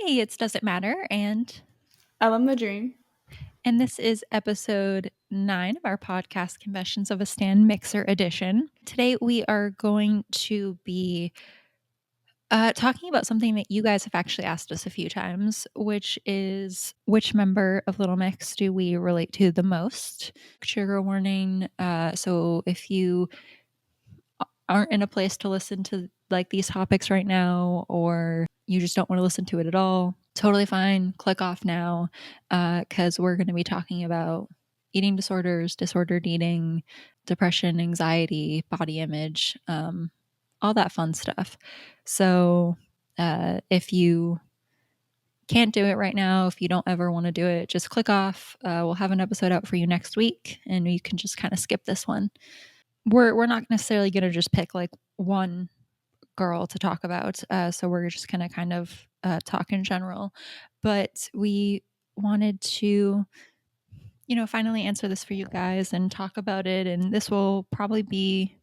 Hey, it's Does It Matter? I love the dream. And this is episode 9 of our podcast, Confessions of a Stan Mixer Edition. Today we are going to be talking about something that you guys have actually asked us a few times, which is which member of Little Mix do we relate to the most? Trigger warning. So if you aren't in a place to listen to like these topics right now, or you just don't want to listen to it at all, totally fine. Click off now, because we're going to be talking about eating disorders, disordered eating, depression, anxiety, body image, all that fun stuff. So if you can't do it right now, if you don't ever want to do it, just click off. We'll have an episode out for you next week, and you can just kind of skip this one. We're not necessarily going to just pick like one girl to talk about. So we're just going to kind of talk in general. But we wanted to, finally answer this for you guys and talk about it. And this will probably be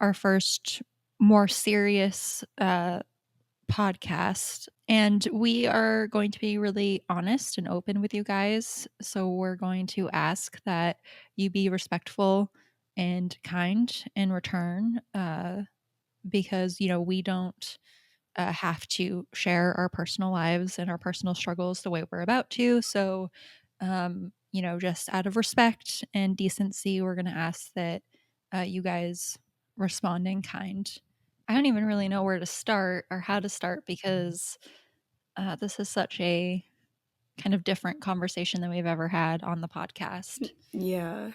our first more serious podcast. And we are going to be really honest and open with you guys. So we're going to ask that you be respectful and kind in return, because, we don't have to share our personal lives and our personal struggles the way we're about to. So, just out of respect and decency, we're going to ask that you guys respond in kind. I don't even really know where to start or how to start because this is such a kind of different conversation than we've ever had on the podcast. Yeah.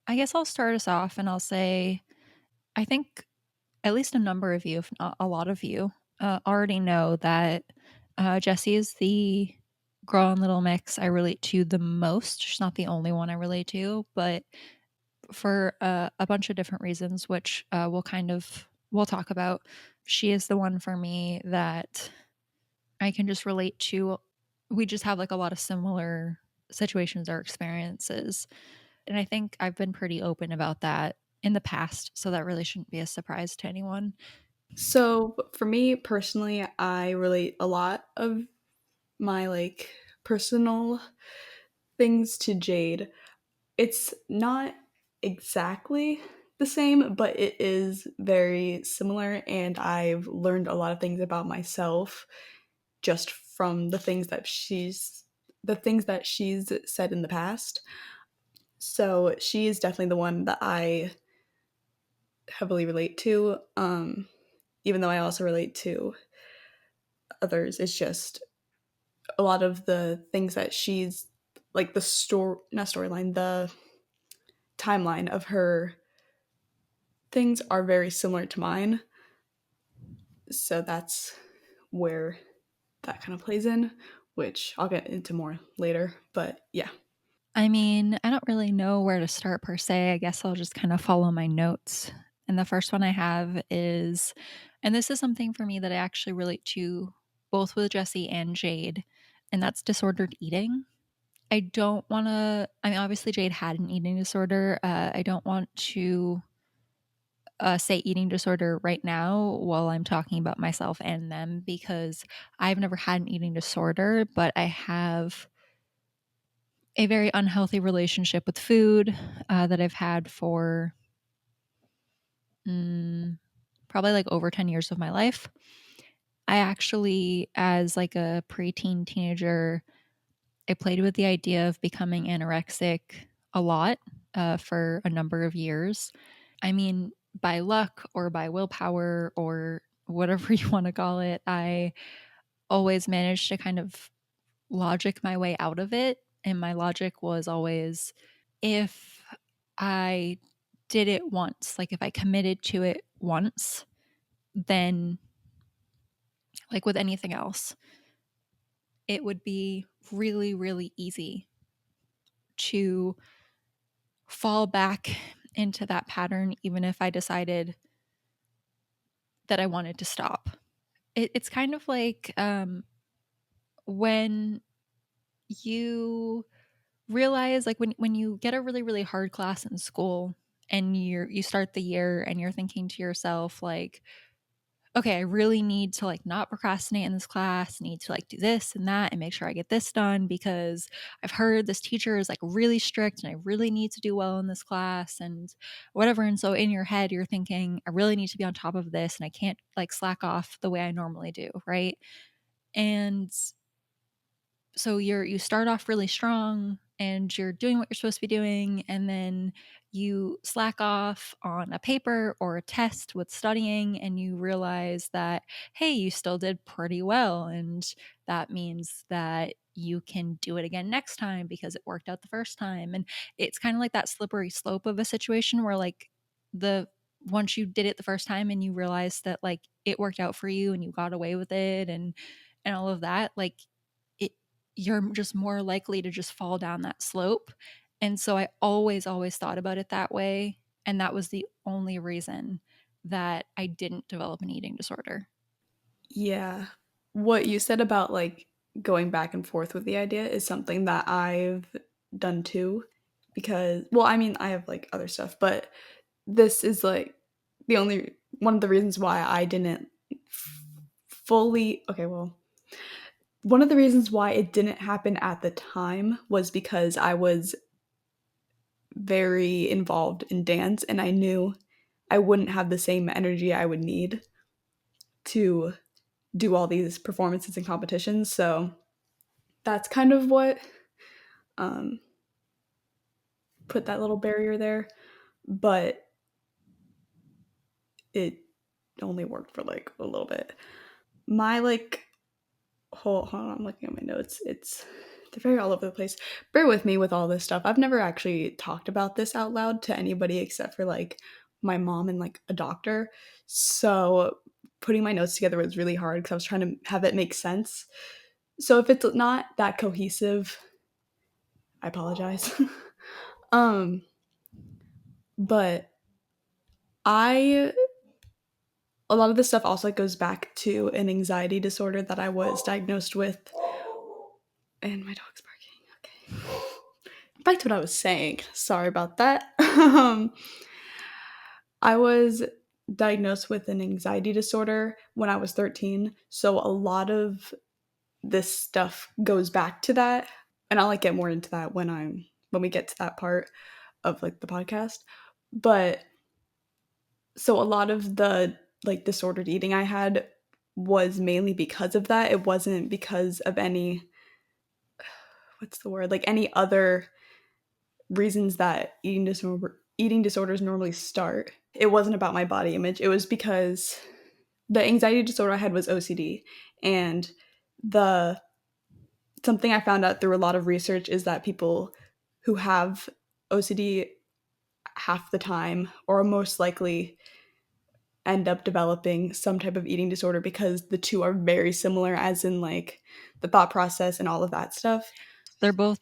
I guess I'll start us off and I'll say, I think at least a number of you, if not a lot of you, already know that Jessie is the girl in Little Mix I relate to the most. She's not the only one I relate to, but for a bunch of different reasons, which we'll talk about. She is the one for me that I can just relate to. We just have like a lot of similar situations or experiences. And I think I've been pretty open about that in the past, so that really shouldn't be a surprise to anyone. So for me personally, I relate a lot of my personal things to Jade. It's not exactly the same, but it is very similar, and I've learned a lot of things about myself just from the things that she's said in the past. So she is definitely the one that I heavily relate to. Even though I also relate to others, it's just a lot of the things that she's like the story, not storyline, the timeline of her things are very similar to mine. So that's where that kind of plays in, which I'll get into more later. But yeah. I mean, I don't really know where to start per se. I guess I'll just kind of follow my notes. And the first one I have is, and this is something for me that I actually relate to both with Jessie and Jade, and that's disordered eating. I don't want to, I mean, obviously, Jade had an eating disorder. I don't want to say eating disorder right now while I'm talking about myself and them because I've never had an eating disorder, but I have a very unhealthy relationship with food that I've had for probably like over 10 years of my life. I actually, as like a preteen teenager, I played with the idea of becoming anorexic a lot for a number of years. I mean, by luck or by willpower or whatever you want to call it, I always managed to kind of logic my way out of it. And my logic was always if I did it once, like if I committed to it once, then like with anything else, it would be really, really easy to fall back into that pattern, even if I decided that I wanted to stop. It's kind of like when you realize, like when you get a really, really hard class in school and you start the year and you're thinking to yourself, like, okay, I really need to like not procrastinate in this class, need to like do this and that and make sure I get this done because I've heard this teacher is like really strict and I really need to do well in this class and whatever. And so in your head, you're thinking, I really need to be on top of this and I can't like slack off the way I normally do. Right. And so you start off really strong and you're doing what you're supposed to be doing, and then you slack off on a paper or a test with studying and you realize that hey, you still did pretty well, and that means that you can do it again next time because it worked out the first time. And it's kind of like that slippery slope of a situation where like the once you did it the first time and you realize that like it worked out for you and you got away with it and all of that, like it you're just more likely to just fall down that slope. And so I always thought about it that way, and that was the only reason that I didn't develop an eating disorder. Yeah. What you said about like going back and forth with the idea is something that I've done too. Because, well, I mean, I have like other stuff, but this is like the only one of the reasons why I didn't fully, okay, well, one of the reasons why it didn't happen at the time was because I was very involved in dance and I knew I wouldn't have the same energy I would need to do all these performances and competitions. So that's kind of what um, put that little barrier there. But it only worked for like a little bit. My like hold on, I'm looking at my notes. They're very all over the place. Bear with me with all this stuff. I've never actually talked about this out loud to anybody except for like my mom and like a doctor. So putting my notes together was really hard because I was trying to have it make sense. So if it's not that cohesive, I apologize. um, but I a lot of this stuff also goes back to an anxiety disorder that I was diagnosed with. And my dog's barking. Okay. Back to what I was saying. Sorry about that. I was diagnosed with an anxiety disorder when I was 13. So a lot of this stuff goes back to that. And I'll like get more into that when we get to that part of like the podcast. But so a lot of the like disordered eating I had was mainly because of that. It wasn't because of any what's the word? Like any other reasons that eating disorders normally start. It wasn't about my body image. It was because the anxiety disorder I had was OCD, and the something I found out through a lot of research is that people who have OCD half the time or most likely end up developing some type of eating disorder because the two are very similar as in like the thought process and all of that stuff. They're both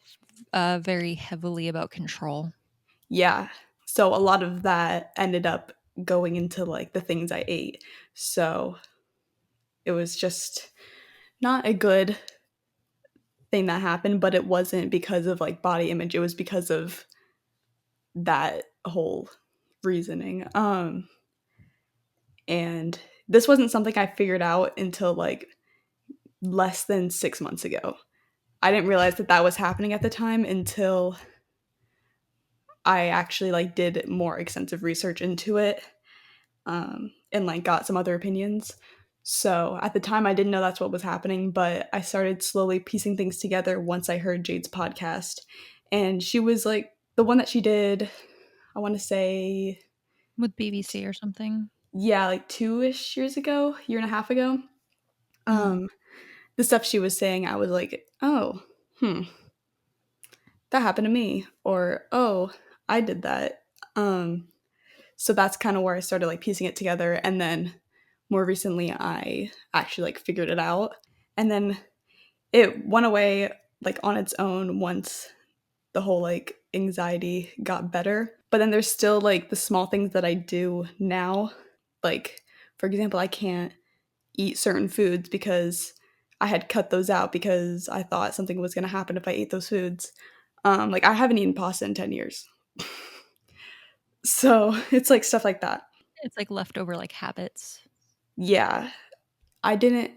very heavily about control. Yeah. So a lot of that ended up going into like the things I ate. So it was just not a good thing that happened, but it wasn't because of like body image. It was because of that whole reasoning. And this wasn't something I figured out until like less than 6 months ago. I didn't realize that that was happening at the time until I actually like did more extensive research into it, and like got some other opinions. So at the time, I didn't know that's what was happening, but I started slowly piecing things together once I heard Jade's podcast. And she was like the one that she did, I want to say, With BBC or something. yeah, like 2-ish years ago, year and a half ago. Mm. Um, the stuff she was saying, I was like, oh, that happened to me. Or, oh, I did that. Um, so that's kind of where I started like piecing it together. And then more recently, I actually like figured it out. And then it went away like on its own once the whole like anxiety got better. But then there's still like the small things that I do now. Like, for example, I can't eat certain foods because I had cut those out because I thought something was going to happen if I ate those foods. Like, I haven't eaten pasta in 10 years. So it's like stuff like that. It's like leftover like habits. Yeah, I didn't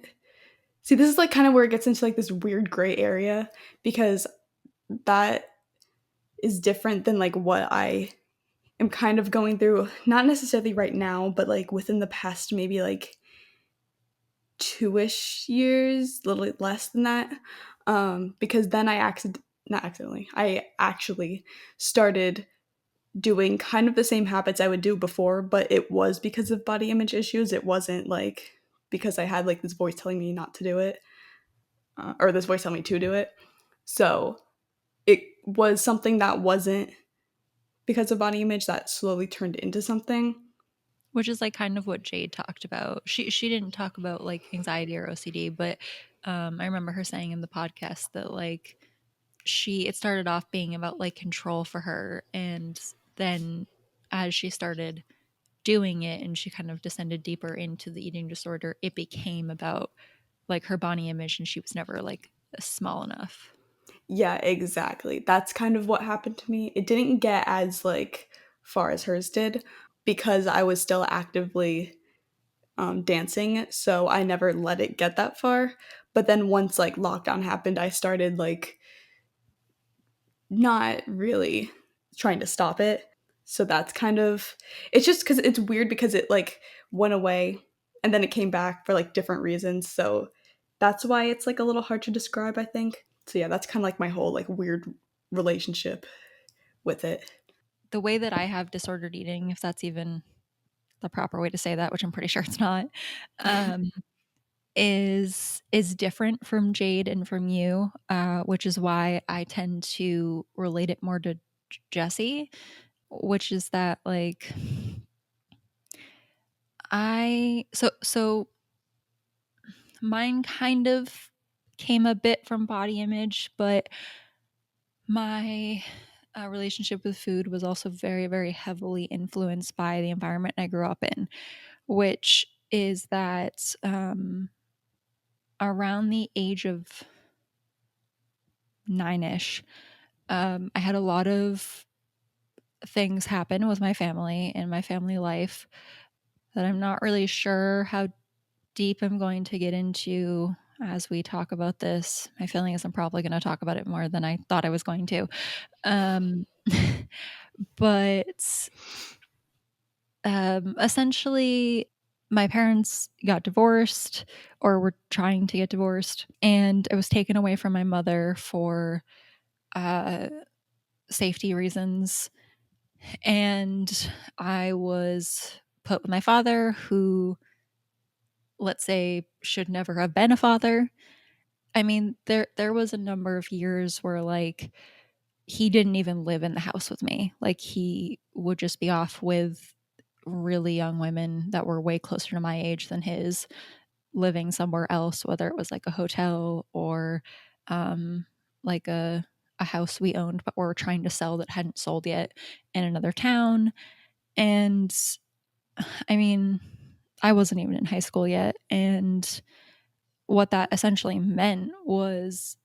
see. This is like kind of where it gets into like this weird gray area because that is different than like what I am kind of going through, not necessarily right now, but like within the past maybe like 2-ish years, a little less than that. Because then not accidentally, I actually started doing kind of the same habits I would do before, but it was because of body image issues. It wasn't like because I had like this voice telling me not to do it, or this voice telling me to do it. So it was something that wasn't because of body image that slowly turned into something. Which is like kind of what Jade talked about. She didn't talk about like anxiety or OCD, but I remember her saying in the podcast that like she it started off being about like control for her, and then as she started doing it and she kind of descended deeper into the eating disorder, it became about like her body image, and she was never like small enough. Yeah, exactly. That's kind of what happened to me. It didn't get as like far as hers did because I was still actively dancing, so I never let it get that far. But then once like lockdown happened, I started like not really trying to stop it. So that's kind of it's just because it's weird because it like went away and then it came back for like different reasons. So that's why it's like a little hard to describe, I think. So yeah, that's kind of like my whole like weird relationship with it. The way that I have disordered eating, if that's even the proper way to say that, which I'm pretty sure it's not, um, is different from Jade and from you, which is why I tend to relate it more to Jesse, which is that like so mine kind of came a bit from body image, but my relationship with food was also very, very heavily influenced by the environment I grew up in, which is that around the age of 9-ish, I had a lot of things happen with my family and my family life that I'm not really sure how deep I'm going to get into as we talk about this. My feeling is I'm probably going to talk about it more than I thought I was going to. Um, but essentially, my parents got divorced or were trying to get divorced, and I was taken away from my mother for uh, safety reasons. And I was put with my father, who, let's say, should never have been a father. I mean, there was a number of years where like he didn't even live in the house with me. Like he would just be off with really young women that were way closer to my age than his, living somewhere else, whether it was like a hotel or like a house we owned but were trying to sell that hadn't sold yet in another town. And I mean, I wasn't even in high school yet. And what that essentially meant was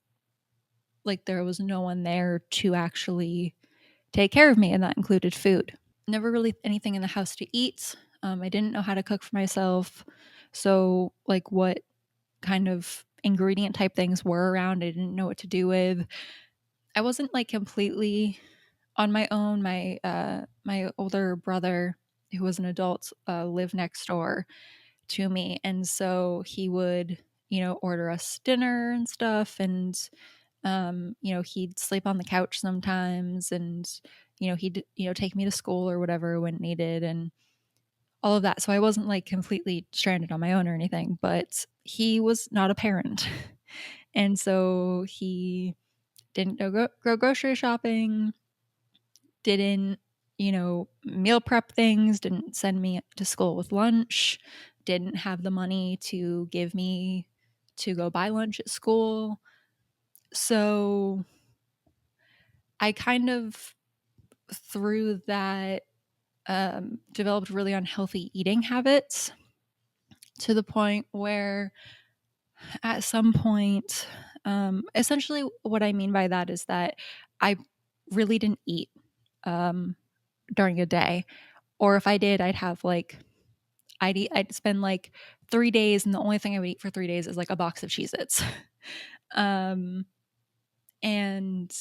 like there was no one there to actually take care of me, and that included food. Never really anything in the house to eat. I didn't know how to cook for myself. So, like, what kind of ingredient type things were around, I didn't know what to do with. I wasn't like completely on my own. My older brother, who was an adult, lived next door to me, and so he would, order us dinner and stuff, and he'd sleep on the couch sometimes, and he'd take me to school or whatever when needed, and all of that. So I wasn't like completely stranded on my own or anything, but he was not a parent. And so he didn't go grocery shopping, didn't, meal prep things, didn't send me to school with lunch, didn't have the money to give me to go buy lunch at school. So I kind of, through that, developed really unhealthy eating habits to the point where at some point, essentially what I mean by that is that I really didn't eat um, during a day. Or if I did, I'd spend like 3 days, and the only thing I would eat for 3 days is, like, a box of Cheez-Its. Um, and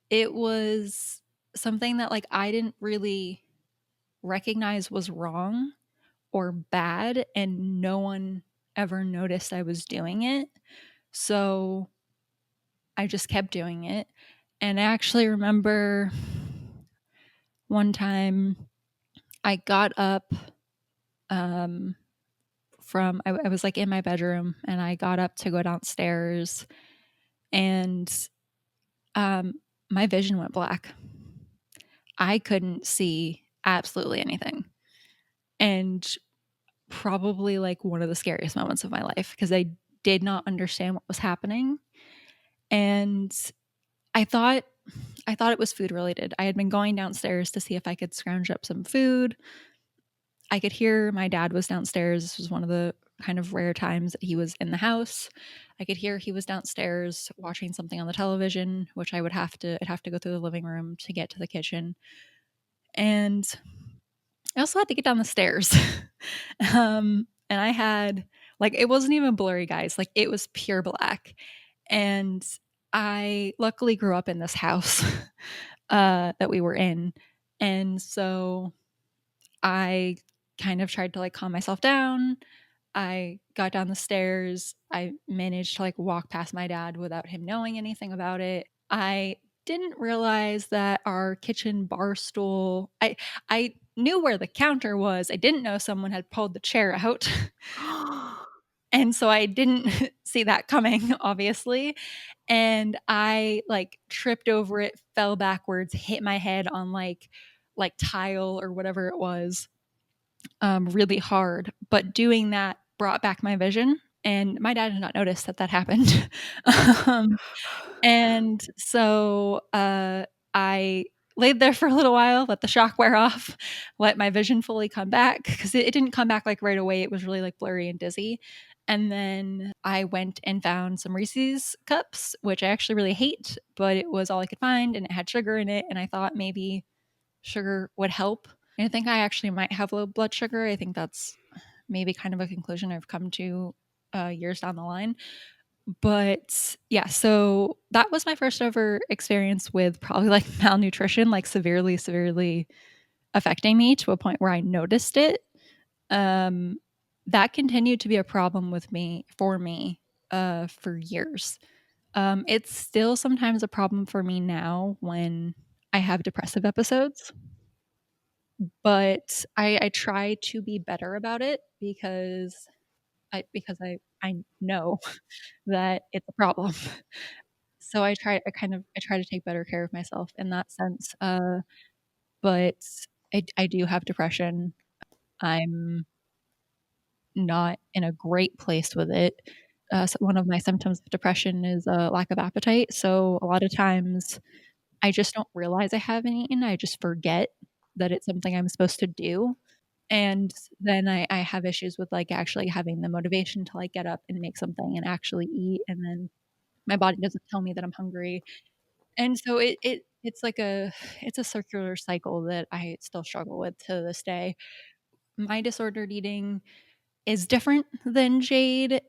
it was something that, like, I didn't really recognize was wrong or bad, and no one ever noticed I was doing it. So I just kept doing it. And I actually remember one time I got up um, I was like in my bedroom and I got up to go downstairs and um, my vision went black. I couldn't see absolutely anything. And probably like one of the scariest moments of my life because I did not understand what was happening. And I thought I thought it was food related. I had been going downstairs to see if I could scrounge up some food. I could hear my dad was downstairs. This was one of the kind of rare times that he was in the house. I could hear he was downstairs watching something on the television, which I'd have to go through the living room to get to the kitchen. And I also had to get down the stairs. And I had like it wasn't even blurry, guys. Like it was pure black. And I luckily grew up in this house that we were in. And so I kind of tried to like calm myself down. I got down the stairs. I managed to like walk past my dad without him knowing anything about it. I didn't realize that our kitchen bar stool, I knew where the counter was. I didn't know someone had pulled the chair out. And so I didn't see that coming, obviously. And I like tripped over it, fell backwards, hit my head on like tile or whatever it was, really hard. But doing that brought back my vision, and my dad did not notice that that happened. um, and so I laid there for a little while, let the shock wear off, let my vision fully come back because it didn't come back like right away. It was really like blurry and dizzy. And then I went and found some Reese's cups, which I actually really hate, but it was all I could find and it had sugar in it. And I thought maybe sugar would help. And I think I actually might have low blood sugar. I think that's maybe kind of a conclusion I've come to years down the line. But yeah, so that was my first ever experience with probably like malnutrition, like severely, severely affecting me to a point where I noticed it. Um, that continued to be a problem with me for years. It's still sometimes a problem for me now when I have depressive episodes, but I try to be better about it because I know that it's a problem. So I try to take better care of myself in that sense. But I do have depression. I'm not in a great place with it. So one of my symptoms of depression is a lack of appetite. So a lot of times I just don't realize I haven't eaten. I just forget that it's something I'm supposed to do. And then I have issues with like actually having the motivation to like get up and make something and actually eat. And then my body doesn't tell me that I'm hungry. And so it's like it's a circular cycle that I still struggle with to this day. My disordered eating is different um than Jade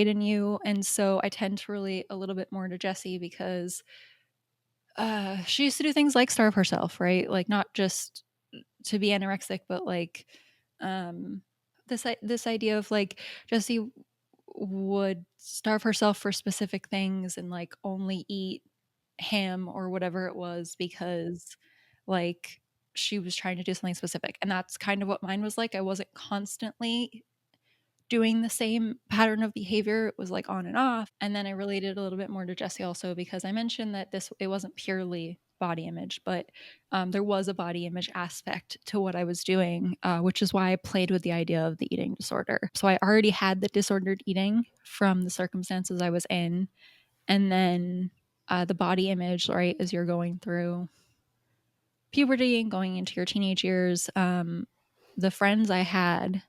and you, and so I tend to relate a little bit more to Jessie because she used to do things like starve herself, right? Like not just to be anorexic, but like um this idea of like Jessie would starve herself for specific things and like only eat ham or whatever it was because like she was trying to do something specific. And that's kind of what mine was like. I wasn't constantly doing the same pattern of behavior. It was like on and off. And then I related a little bit more to Jessie also because I mentioned that it wasn't purely body image, but there was a body image aspect to what I was doing, which is why I played with the idea of the eating disorder. So I already had the disordered eating from the circumstances I was in. And then the body image, right, as you're going through puberty and going into your teenage years, the friends I had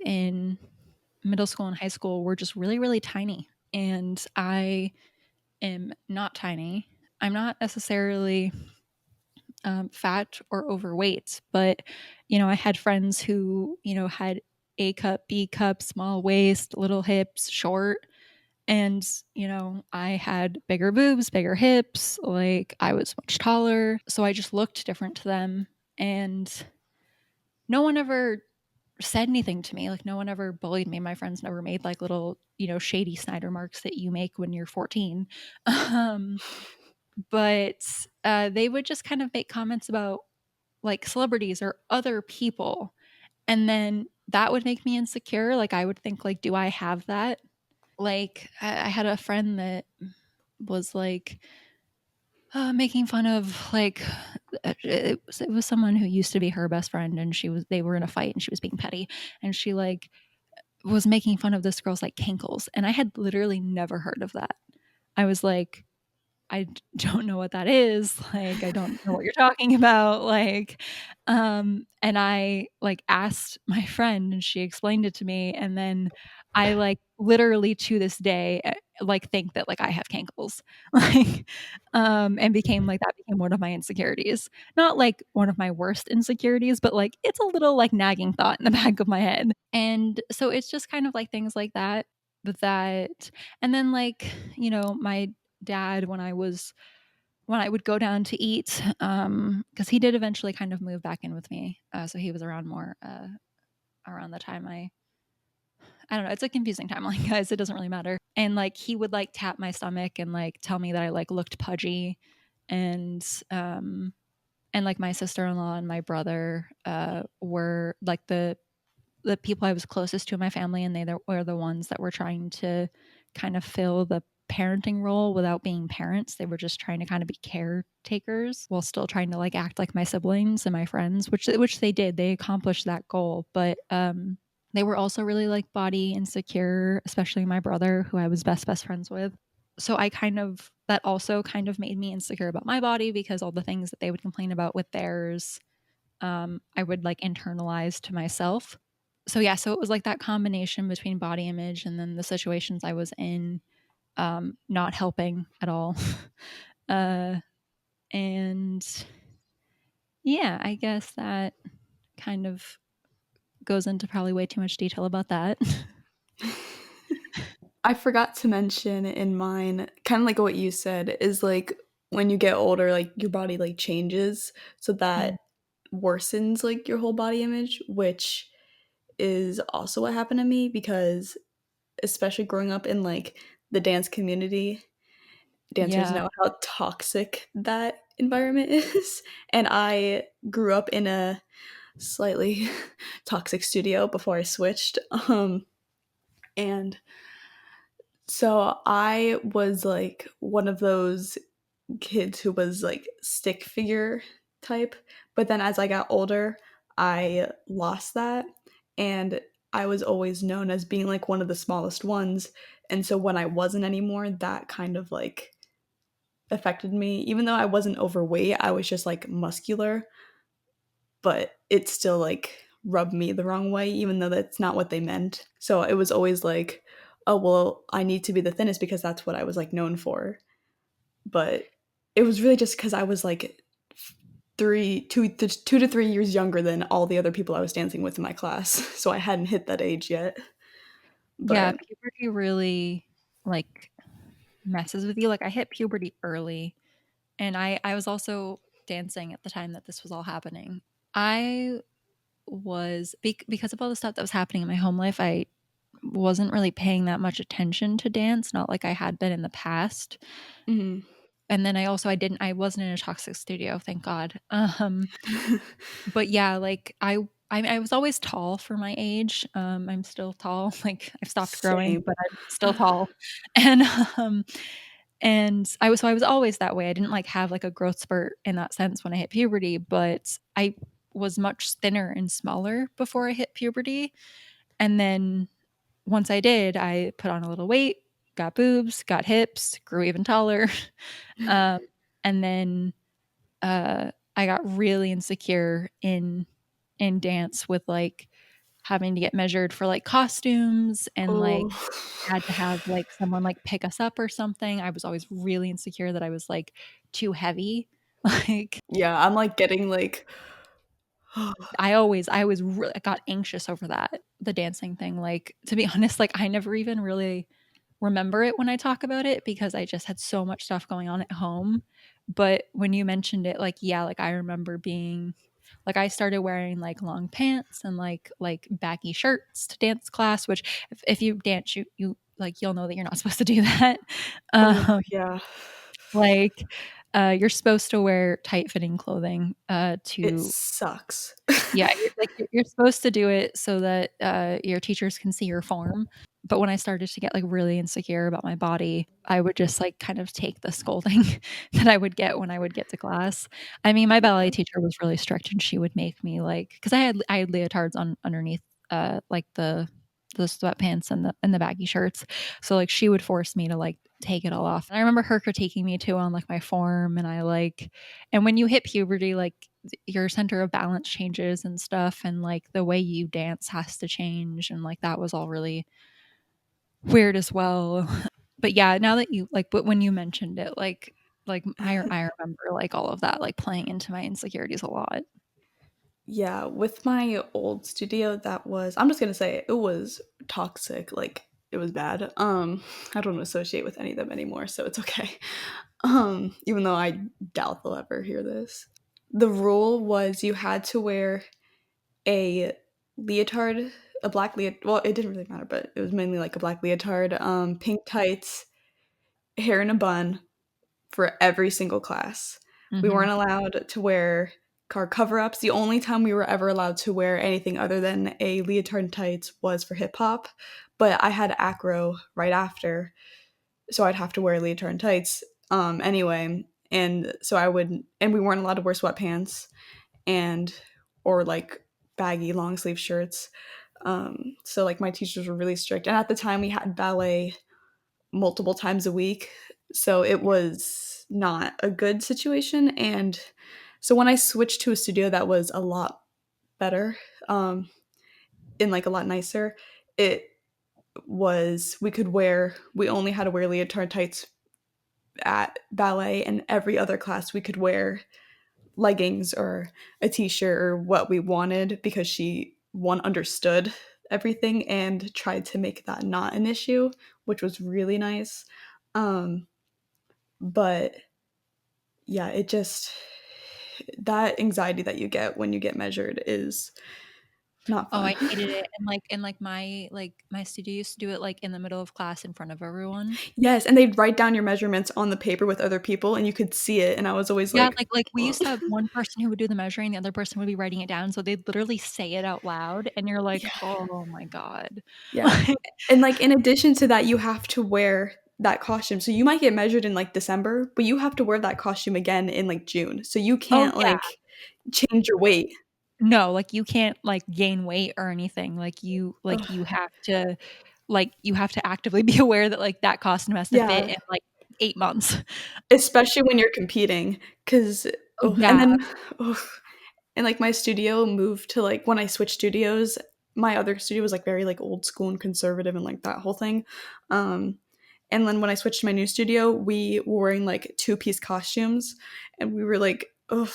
in middle school and high school were just really, really tiny. And I am not tiny. I'm not necessarily fat or overweight. But, I had friends who, had A cup, B cup, small waist, little hips, short. And, I had bigger boobs, bigger hips. Like I was much taller. So I just looked different to them. And no one ever said anything to me. Like no one ever bullied me. My friends never made like little, shady Snyder marks that you make when you're 14. Um, but they would just kind of make comments about like celebrities or other people. And then that would make me insecure. Like I would think like, do I have that? Like I had a friend that was like making fun of like it was someone who used to be her best friend, and they were in a fight and she was being petty, and she like was making fun of this girl's like kinkles, and I had literally never heard of that. I was like, I don't know what that is. Like, I don't know what you're talking about. Like, and I like asked my friend and she explained it to me. And then I like literally to this day, like think that like I have cankles, like, and that became one of my insecurities. Not like one of my worst insecurities, but like it's a little like nagging thought in the back of my head. And so it's just kind of like things like that. That, and then like, my dad when I would go down to eat, because he did eventually kind of move back in with me, so he was around more around the time I don't know, it's a confusing timeline, guys, it doesn't really matter. And like he would like tap my stomach and like tell me that I like looked pudgy, and like my sister-in-law and my brother were like the people I was closest to in my family, and they were the ones that were trying to kind of fill the parenting role without being parents. They were just trying to kind of be caretakers while still trying to like act like my siblings and my friends, which they did. They accomplished that goal, but they were also really like body insecure, especially my brother, who I was best friends with. So that also kind of made me insecure about my body, because all the things that they would complain about with theirs, I would like internalize to myself. So yeah, so it was like that combination between body image and then the situations I was in, not helping at all. uh, and yeah, I guess that kind of goes into probably way too much detail about that. I forgot to mention in mine, kind of like what you said, is like when you get older, like your body like changes, so Mm. that worsens like your whole body image, which is also what happened to me because especially growing up in like the dance community, dancers Yeah. know how toxic that environment is. And I grew up in a slightly toxic studio before I switched. And so I was like one of those kids who was like stick figure type. But then as I got older, I lost that. And I was always known as being like one of the smallest ones. And so when I wasn't anymore, that kind of like affected me. Even though I wasn't overweight, I was just like muscular, but it still like rubbed me the wrong way, even though that's not what they meant. So it was always like, oh, well, I need to be the thinnest because that's what I was like known for. But it was really just because I was like 2 to 3 years younger than all the other people I was dancing with in my class. So I hadn't hit that age yet. Yeah, But puberty really like messes with you. Like I hit puberty early, and I was also dancing at the time that this was all happening. I was because of all the stuff that was happening in my home life, I wasn't really paying that much attention to dance, not like I had been in the past. mhm. And then I wasn't in a toxic studio, thank God. But yeah, like I was always tall for my age. I'm still tall. Like I've stopped growing, Same. but I'm still tall. And um I was always that way. I didn't like have like a growth spurt in that sense when I hit puberty, but I was much thinner and smaller before I hit puberty. And then once I did, I put on a little weight, got boobs, got hips, grew even taller. Um, and then I got really insecure in dance with like having to get measured for like costumes, and like Oh. had to have like someone like pick us up or something. I was always really insecure that I was like too heavy Like, Yeah, I'm, like, getting, like I always really got anxious over that, the dancing thing, like, to be honest, like, I never even really remember it when I talk about it because I just had so much stuff going on at home, but when you mentioned it, like, yeah, like, I remember being like, I started wearing, like, long pants and, like, baggy shirts to dance class, which if you dance, like, you'll know that you're not supposed to do that. Oh, Um, yeah. like, you're supposed to wear tight-fitting clothing, It to sucks. yeah, you're supposed to do it so that, your teachers can see your form, but when I started to get, like, really insecure about my body, I would just, like, kind of take the scolding that I would get when I would get to class. I mean, my ballet Yeah. teacher was really strict, and she would make me, like, because I had leotards on underneath, like, the sweatpants and the baggy shirts, so, like, she would force me to, like, take it all off, and I remember her critiquing me too on, like, my form, and when you hit puberty, like, your center of balance changes and stuff, and like the way you dance has to change, and like that was all really weird as well. But yeah, now that you like but when you mentioned it, like I remember like all of that like playing into my insecurities a lot. Yeah, with my old studio, that was I'm just gonna say it was toxic, like, it was bad. I don't associate with any of them anymore, so it's okay. Even though I doubt they'll ever hear this. The rule was you had to wear a leotard, a black leotard. Well, it didn't really matter, but it was mainly like a black leotard, pink tights, hair in a bun for every single class. We Mhm. weren't allowed to wear car cover-ups. The only time we were ever allowed to wear anything other than a leotard and tights was for hip hop, but I had acro right after, so I'd have to wear leotard and tights, anyway, and so I would and we weren't allowed to wear sweatpants and or, like, baggy long sleeve shirts, so, like, my teachers were really strict, and at the time, we had ballet multiple times a week. So it was not a good situation. And so when I switched to a studio that was a lot better, um, and like a lot nicer, it we only had to wear leotard tights at ballet, and every other class we could wear leggings or a t-shirt or what we wanted because she one understood everything and tried to make that not an issue, which was really nice. Um, but yeah, it just that anxiety that you get when you get measured is not Oh, fun. I hated it, and my studio used to do it like in the middle of class in front of everyone. Yes, and they'd write down your measurements on the paper with other people and you could see it, and I was always Yeah, like, like, we "Ugh." used to have one person who would do the measuring, the other person would be writing it down, so they'd literally say it out loud, and you're like, Yeah, "Oh my god." yeah. Like And, like, in addition to that, you have to wear that costume. So you might get measured in, like, December, but you have to wear that costume again in, like, June. So you oh, can't, yeah. like, change your weight. No, like, you can't, like, gain weight or anything, Ugh. you have to actively be aware that, like, that costume has to fit Yeah, in, like, 8 months. especially when you're competing, 'cause Oh, and yeah. then ugh. And, like, my studio moved to, like when I switched studios, my other studio was, like, very, like, old school and conservative and, like, that whole thing, um, and then when I switched to my new studio, we were wearing, like, two-piece costumes, and we were like, ugh.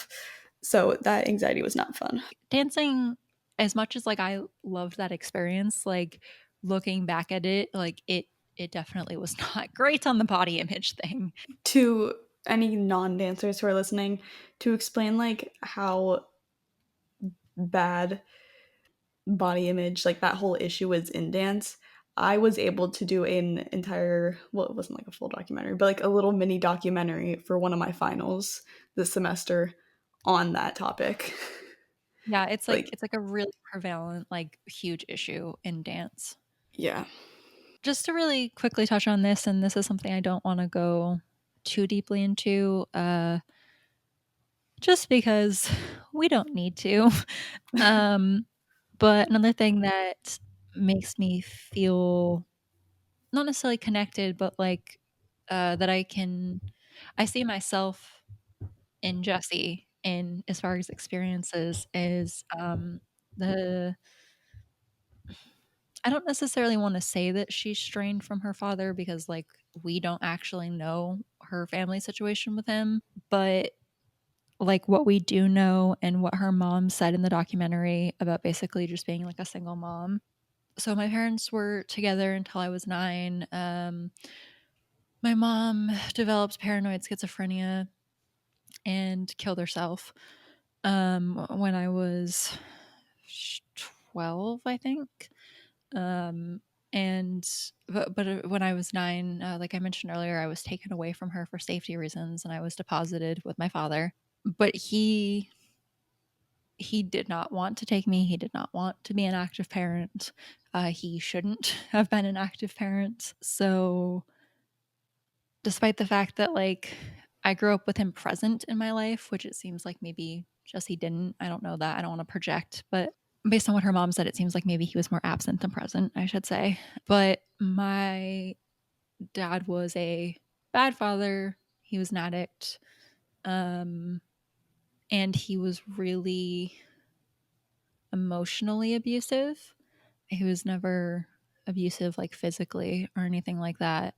So that anxiety was not fun. Dancing, as much as, like, I loved that experience, like, looking back at it, like, it definitely was not great on the body image thing. To any non-dancers who are listening, to explain, like, how bad body image, like, that whole issue is in dance, I was able to do an entire well, it wasn't like a full documentary, but, like, a little mini documentary for one of my finals this semester on that topic. Yeah, Like it's like a really prevalent, like, huge issue in dance. yeah. Just to really quickly touch on this, and this is something I don't wanna go too deeply into, just because we don't need to. Um, but another thing that makes me feel not necessarily connected, but, like, that I see myself in Jesse in as far as experiences is, the I don't necessarily wanna say that she's strained from her father because, like, we don't actually know her family situation with him, but like what we do know and what her mom said in the documentary about basically just being like a single mom. So my parents were together until I was 9. My mom developed paranoid schizophrenia and killed herself when I was 12, I think. Um, and but when I was 9, like I mentioned earlier, I was taken away from her for safety reasons, and I was deposited with my father. But he did not want to take me. He did not want to be an active parent. He shouldn't have been an active parent. So, despite the fact that like I grew up with him present in my life, which it seems like maybe just he didn't. I don't know that. I don't want to project, but based on what her mom said, it seems like maybe he was more absent than present, I should say. But my dad was a bad father. He was an addict. Um, and he was really emotionally abusive. He was never abusive like physically or anything like that.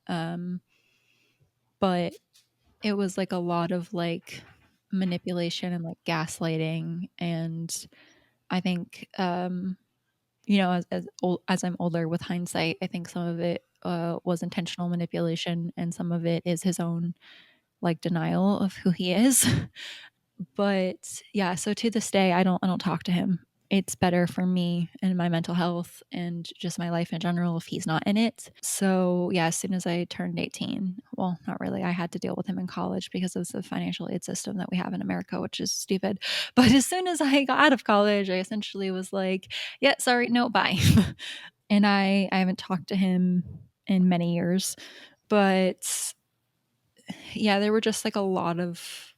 But it was like a lot of like manipulation and like gaslighting. And I think as I'm older with hindsight, I think some of it was intentional manipulation and some of it is his own like denial of who he is. But yeah, so to this day, I don't talk to him. It's better for me and my mental health and just my life in general if he's not in it. So yeah, as soon as I turned 18, well, not really. I had to deal with him in college because of the financial aid system that we have in America, which is stupid. But as soon as I got out of college, I essentially was like, yeah, sorry, no, bye. And I haven't talked to him in many years. But yeah, there were just like a lot of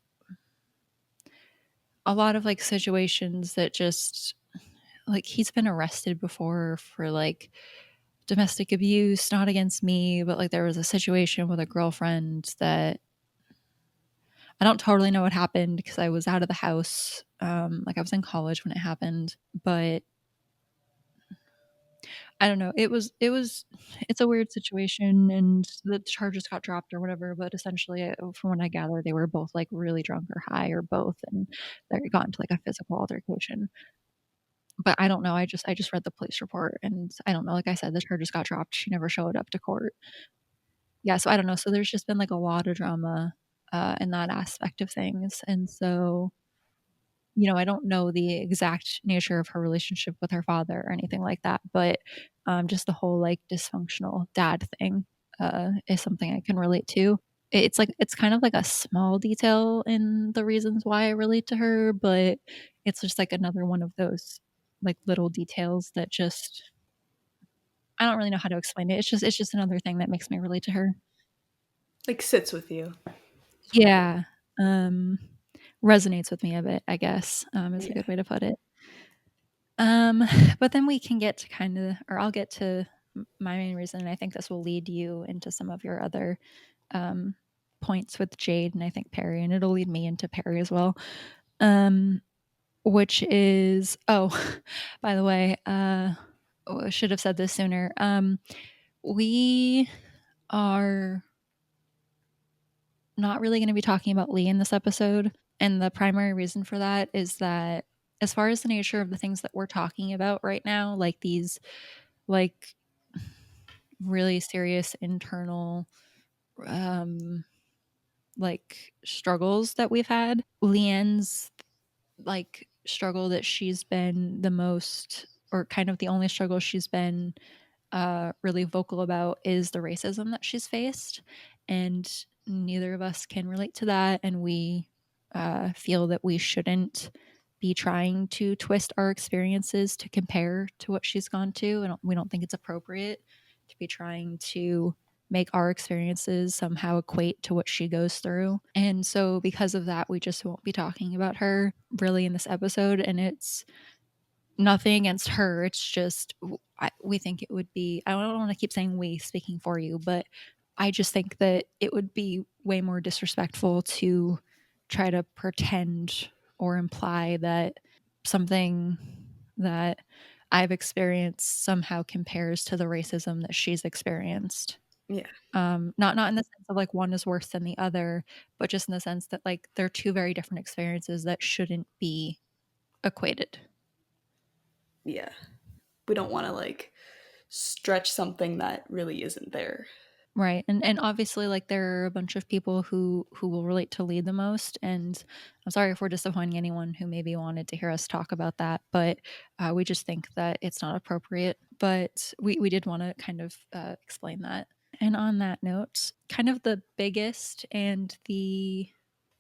like situations that just like he's been arrested before for like domestic abuse, not against me, but like there was a situation with a girlfriend that I don't totally know what happened because I was out of the house. Like I was in college when it happened, but I don't know. It's a weird situation and the charges got dropped or whatever, but essentially from what I gather they were both like really drunk or high or both and they got into like a physical altercation. But I don't know. I just read the police report and I don't know. Like I said, the charges got dropped. She never showed up to court. Yeah, so I don't know. So there's just been like a lot of drama in that aspect of things. And so, I don't know the exact nature of her relationship with her father or anything like that, but just the whole like dysfunctional dad thing is something I can relate to. It's like it's kind of like a small detail in the reasons why I relate to her, but it's just like another one of those like little details that just I don't really know how to explain it. It's just another thing that makes me relate to her. Like sits with you. Yeah. Um resonates with me a bit, I guess, is a Yeah. good way to put it. Um, but then we can get to or I'll get to my main reason, and I think this will lead you into some of your other um, points with Jade, and I think Perry, and it'll lead me into Perry as well. Um, which is, oh, by the way, I should have said this sooner. We are not really going to be talking about Lee in this episode. And the primary reason for that is that, as far as the nature of the things that we're talking about right now, like these like really serious internal um like struggles that we've had, Leanne's like struggle that she's been the most, or kind of the only struggle she's been really vocal about, is the racism that she's faced. And neither of us can relate to that. And we feel that we shouldn't be trying to twist our experiences to compare to what she's gone to. And we don't think it's appropriate to be trying to make our experiences somehow equate to what she goes through. And so, because of that, we just won't be talking about her really in this episode. And it's nothing against her. It's just we think it would be. I don't want to keep saying we, speaking for you, but I just think that it would be way more disrespectful to try to pretend or imply that something that I've experienced somehow compares to the racism that she's experienced. Yeah. Not in the sense of like one is worse than the other, but just in the sense that like they're two very different experiences that shouldn't be equated. Yeah. We don't want to like stretch something that really isn't there. Right. And obviously like there are a bunch of people who will relate to Lead the most, and I'm sorry if we're disappointing anyone who maybe wanted to hear us talk about that, but we just think that it's not appropriate. But we did want to kind of explain that. And on that note, kind of the biggest and the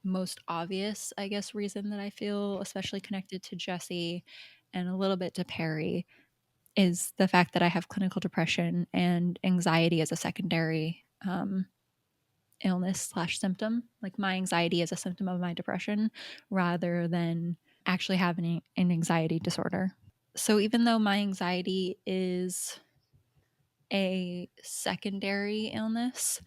most obvious, I guess, reason that I feel especially connected to Jesse and a little bit to Perry is the fact that I have clinical depression and anxiety as a secondary illness slash symptom. Like my anxiety is a symptom of my depression rather than actually having an anxiety disorder. So even though my anxiety is a secondary illness,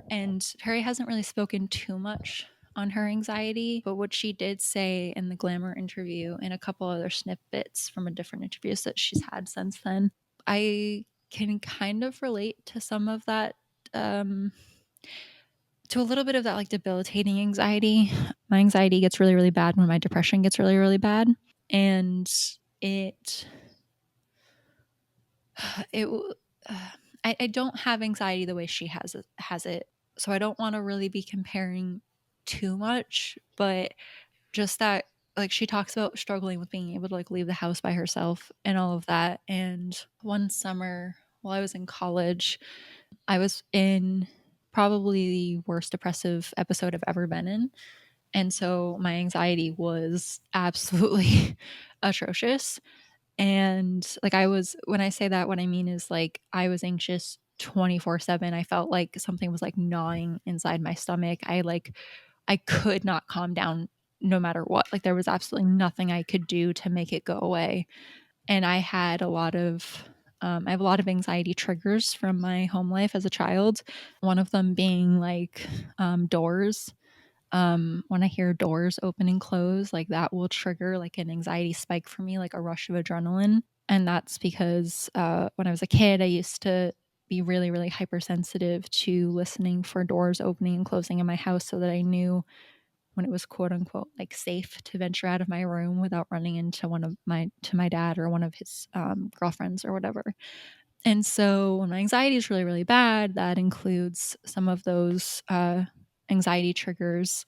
and Perry hasn't really spoken too much on her anxiety, but what she did say in the Glamour interview and a couple other snippets from a different interviews that she's had since then, I can kind of relate to some of that, um, to a little bit of that like debilitating anxiety. My anxiety gets really, really bad when my depression gets really, really bad. And it, it, I don't have anxiety the way she has it. So I don't want to really be comparing too much, but just that like she talks about struggling with being able to like leave the house by herself and all of that. And one summer while I was in college, I was in probably the worst depressive episode I've ever been in. And so my anxiety was absolutely atrocious. And like I was, when I say that, what I mean is like I was anxious 24/7. I felt like something was like gnawing inside my stomach. I could not calm down no matter what. Like there was absolutely nothing I could do to make it go away. And I had a lot of I have a lot of anxiety triggers from my home life as a child. One of them being like doors. When I hear doors open and close, like that will trigger like an anxiety spike for me, like a rush of adrenaline. And that's because when I was a kid, I used to be really, really hypersensitive to listening for doors opening and closing in my house so that I knew when it was quote unquote like safe to venture out of my room without running into my dad or one of his girlfriends or whatever. And so when my anxiety is really, really bad, that includes some of those anxiety triggers.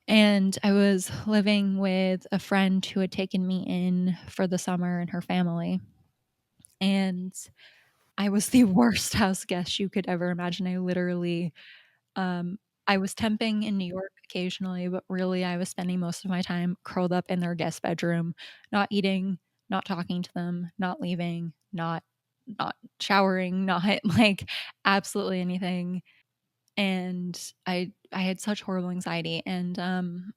And I was living with a friend who had taken me in for the summer and her family. And I was the worst house guest you could ever imagine. Um, I was temping in New York occasionally, but really I was spending most of my time curled up in their guest bedroom, not eating, not talking to them, not leaving, not showering, not like absolutely anything. And I had such horrible anxiety. And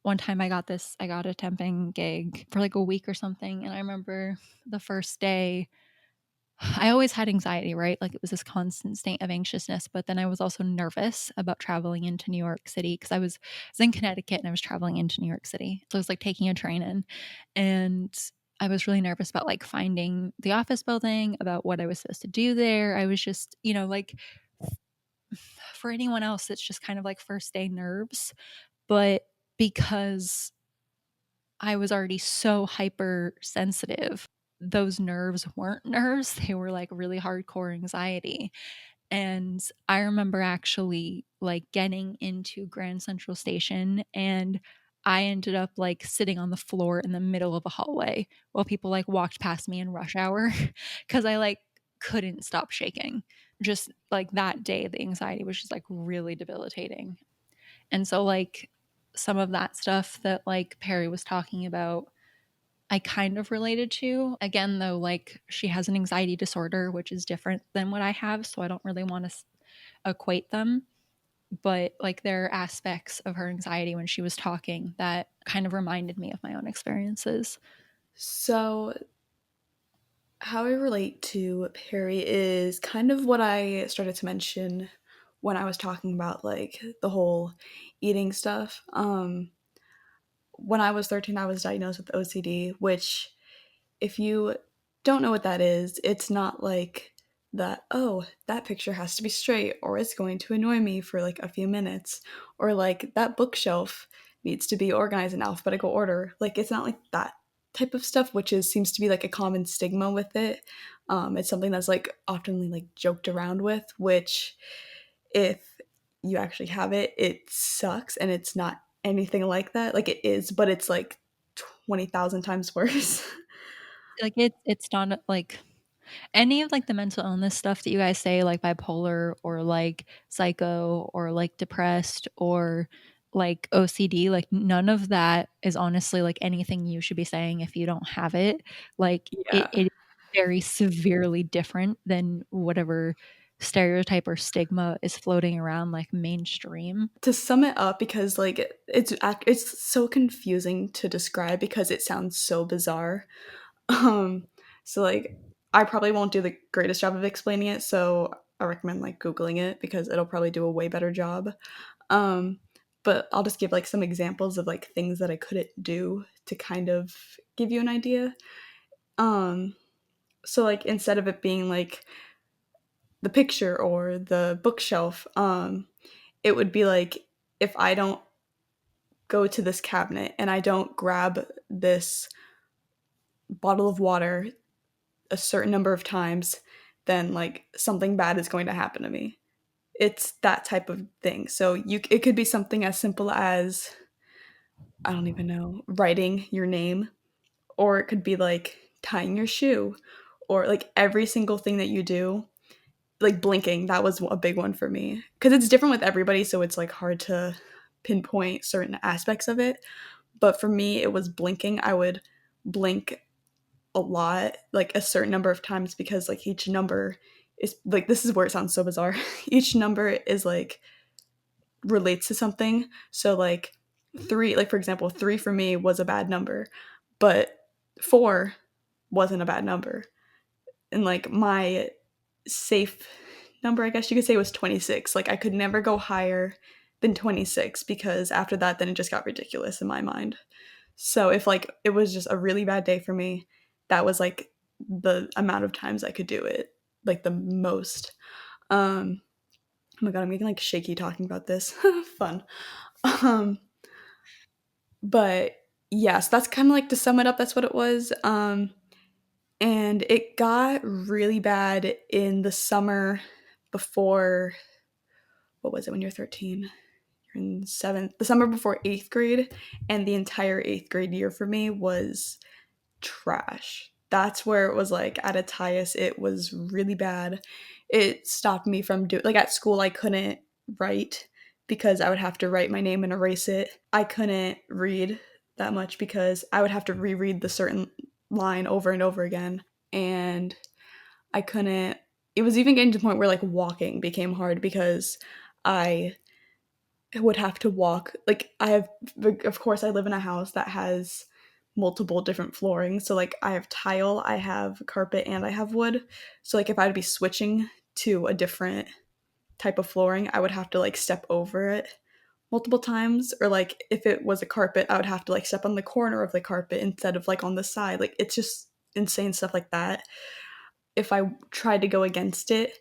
one time I got a temping gig for like a week or something. And I remember the first day I always had anxiety, right? Like it was this constant state of anxiousness, but then I was also nervous about traveling into New York City because I was in Connecticut and I was traveling into New York City. So it was like taking a train in. And I was really nervous about like finding the office building, about what I was supposed to do there. I was just, like for anyone else, it's just kind of like first day nerves. But because I was already so hypersensitive, those nerves weren't nerves. They were like really hardcore anxiety. And I remember actually like getting into Grand Central Station and I ended up like sitting on the floor in the middle of a hallway while people like walked past me in rush hour because I like couldn't stop shaking. Just like that day, the anxiety was just like really debilitating. And so, like, some of that stuff that like Perry was talking about, I kind of related to. Again, though, like she has an anxiety disorder, which is different than what I have. So I don't really want to equate them. But like there are aspects of her anxiety when she was talking that kind of reminded me of my own experiences. So, how I relate to Perry is kind of what I started to mention when I was talking about like the whole eating stuff. When I was 13, I was diagnosed with OCD, which, if you don't know what that is, it's not like that, oh, that picture has to be straight or it's going to annoy me for like a few minutes, or like that bookshelf needs to be organized in alphabetical order. Like it's not like that type of stuff, which is seems to be like a common stigma with it. It's something that's like often like joked around with, which if you actually have it, it sucks and it's not anything like that. Like it is, but it's like 20,000 times worse. Like, it's not, like any of, like, the mental illness stuff that you guys say, like bipolar or, like, psycho or, like, depressed or, like, OCD, like, none of that is honestly, like, anything you should be saying if you don't have it. Like, Yeah. it is very severely different than whatever stereotype or stigma is floating around, like, mainstream. To sum it up, because like it's so confusing to describe because it sounds so bizarre. Um, so like I probably won't do the greatest job of explaining it, so I recommend like googling it because it'll probably do a way better job. Um, but I'll just give like some examples of like things that I couldn't do to kind of give you an idea. Um, so like instead of it being like the picture or the bookshelf, it would be like if I don't go to this cabinet and I don't grab this bottle of water a certain number of times, then like something bad is going to happen to me. It's that type of thing. So you it could be something as simple as, I don't even know, writing your name, or it could be like tying your shoe, or like every single thing that you do, like blinking. That was a big one for me because it's different with everybody, so it's like hard to pinpoint certain aspects of it. But for me, it was blinking. I would blink a lot, like a certain number of times, because like each number is like, this is where it sounds so bizarre. Each number is like relates to something. So like three, like for example, three for me was a bad number, but four wasn't a bad number. And like my safe number, I guess you could say, was 26. Like I could never go higher than 26 because after that, then it just got ridiculous in my mind. So if like it was just a really bad day for me, that was like the amount of times I could do it, like the most. Oh my god, I'm getting like shaky talking about this. Fun. Um, but yes, that's kind of like, to sum it up, that's what it was. And it got really bad in the summer before, what was it when you're 13? You're in seventh, the summer before eighth grade, and the entire eighth grade year for me was trash. That's where it was like at its highest. It was really bad. It stopped me from doing, like at school I couldn't write because I would have to write my name and erase it. I couldn't read that much because I would have to reread the certain line over and over again. And I couldn't, it was even getting to the point where like walking became hard because I would have to walk, like I have, of course I live in a house that has multiple different flooring, so like I have tile, I have carpet, and I have wood. So like if I'd be switching to a different type of flooring, I would have to like step over it multiple times, or like if it was a carpet, I would have to like step on the corner of the carpet instead of like on the side. Like it's just insane stuff like that. If I tried to go against it,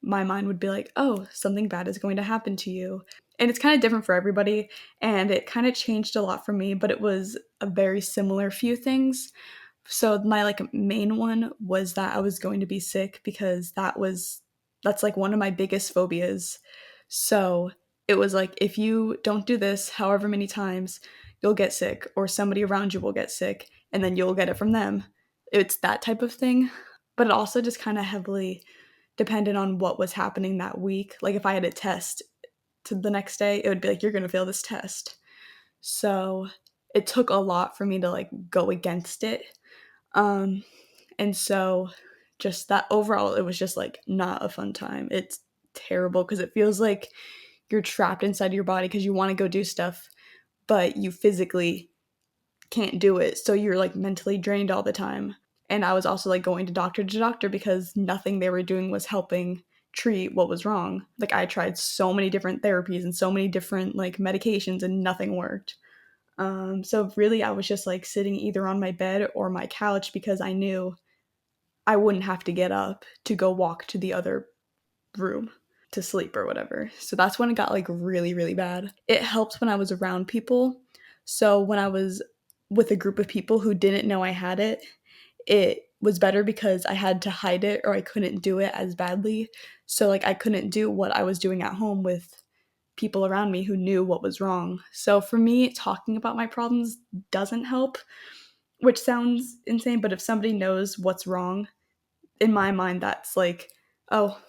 my mind would be like, oh, something bad is going to happen to you. And it's kind of different for everybody. And it kind of changed a lot for me, but it was a very similar few things. So my like main one was that I was going to be sick, because that's like one of my biggest phobias. So it was like, if you don't do this however many times, you'll get sick, or somebody around you will get sick, and then you'll get it from them. It's that type of thing. But it also just kind of heavily depended on what was happening that week. Like if I had a test to the next day, it would be like, you're going to fail this test. So it took a lot for me to like go against it. Um, and so just that overall, it was just like not a fun time. It's terrible because it feels like you're trapped inside your body because you want to go do stuff, but you physically can't do it. So you're like mentally drained all the time. And I was also like going to doctor because nothing they were doing was helping treat what was wrong. Like I tried so many different therapies and so many different like medications and nothing worked. So really I was just like sitting either on my bed or my couch because I knew I wouldn't have to get up to go walk to the other room to sleep or whatever. So that's when it got like really, really bad. It helped when I was around people. So when I was with a group of people who didn't know I had it was better because I had to hide it or I couldn't do it as badly. So like I couldn't do what I was doing at home with people around me who knew what was wrong. So for me, talking about my problems doesn't help, which sounds insane, but if somebody knows what's wrong, in my mind that's like, oh,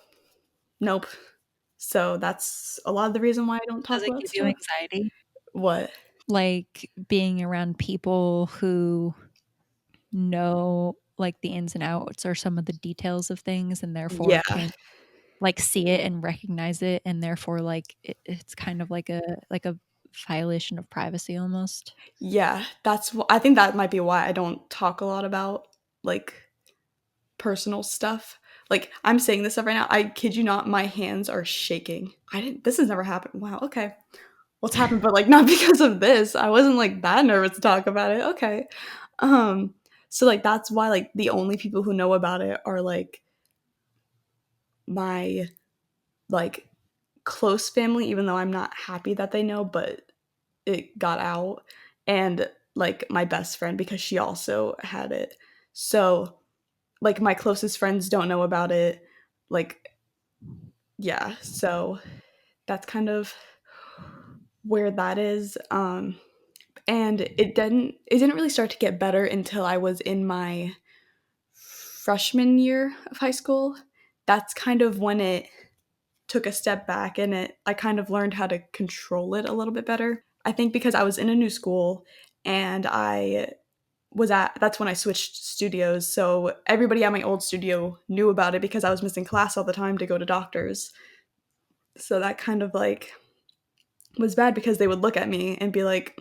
nope. So that's a lot of the reason why I don't Does talk it about give you stuff. anxiety? What? Like, being around people who know, like, the ins and outs or some of the details of things and therefore Yeah. can, like, see it and recognize it, and therefore, like, it's kind of like a violation of privacy almost? Yeah, I think that might be why I don't talk a lot about, like, personal stuff. Like, I'm saying this stuff right now, I kid you not, my hands are shaking. I didn't This has never happened. Wow, okay. What's happened? But, like, not because of this. I wasn't, like, that nervous to talk about it. Okay. Um, so, like, that's why, like, the only people who know about it are, like, my, like, close family, even though I'm not happy that they know, but it got out, and, like, my best friend because she also had it. So, like, my closest friends don't know about it, like, yeah, so that's kind of where that is, and it didn't really start to get better until I was in my freshman year of high school. That's kind of when it took a step back and I kind of learned how to control it a little bit better. I think because I was in a new school and that's when I switched studios. So everybody at my old studio knew about it because I was missing class all the time to go to doctors. So that kind of like was bad because they would look at me and be like,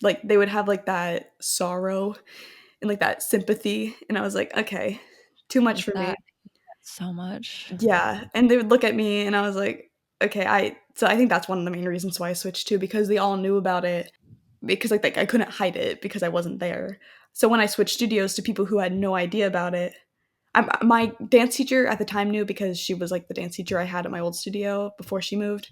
like they would have like that sorrow and like that sympathy. And I was like, okay, too much Hate for me. that so much. Yeah, and they would look at me and I was like, "Okay, I think that's one of the main reasons why I switched too, because they all knew about it because, like, I couldn't hide it because I wasn't there. So when I switched studios to people who had no idea about it, my dance teacher at the time knew because she was, like, the dance teacher I had at my old studio before she moved,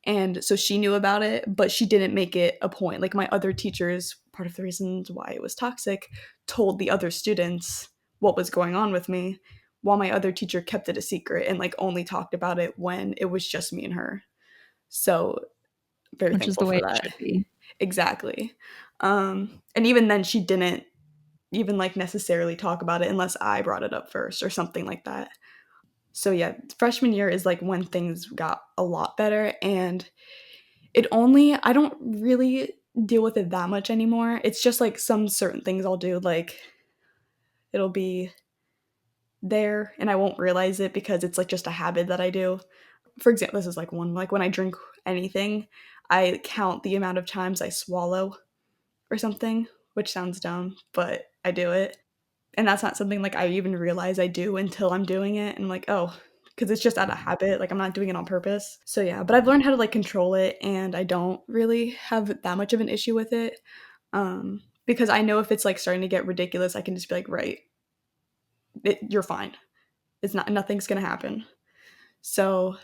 and so she knew about it, but she didn't make it a point. Like, my other teachers, part of the reasons why it was toxic, told the other students what was going on with me, while my other teacher kept it a secret and, like, only talked about it when it was just me and her. So, very Which is thankful the way for it that. should be. Exactly. And even then, she didn't even, like, necessarily talk about it unless I brought it up first or something like that. So, yeah, freshman year is, like, when things got a lot better, and I don't really deal with it that much anymore. It's just, like, some certain things I'll do, like, it'll be there and I won't realize it because it's, like, just a habit that I do. For example, this is, like, one, like, when I drink anything, I count the amount of times I swallow or something, which sounds dumb, but I do it. And that's not something, like, I even realize I do until I'm doing it, and I'm like, "Oh," because it's just out of habit, like, I'm not doing it on purpose. So, yeah, but I've learned how to, like, control it, and I don't really have that much of an issue with it, because I know if it's, like, starting to get ridiculous, I can just be like, "Right, you're fine. Nothing's gonna happen." So,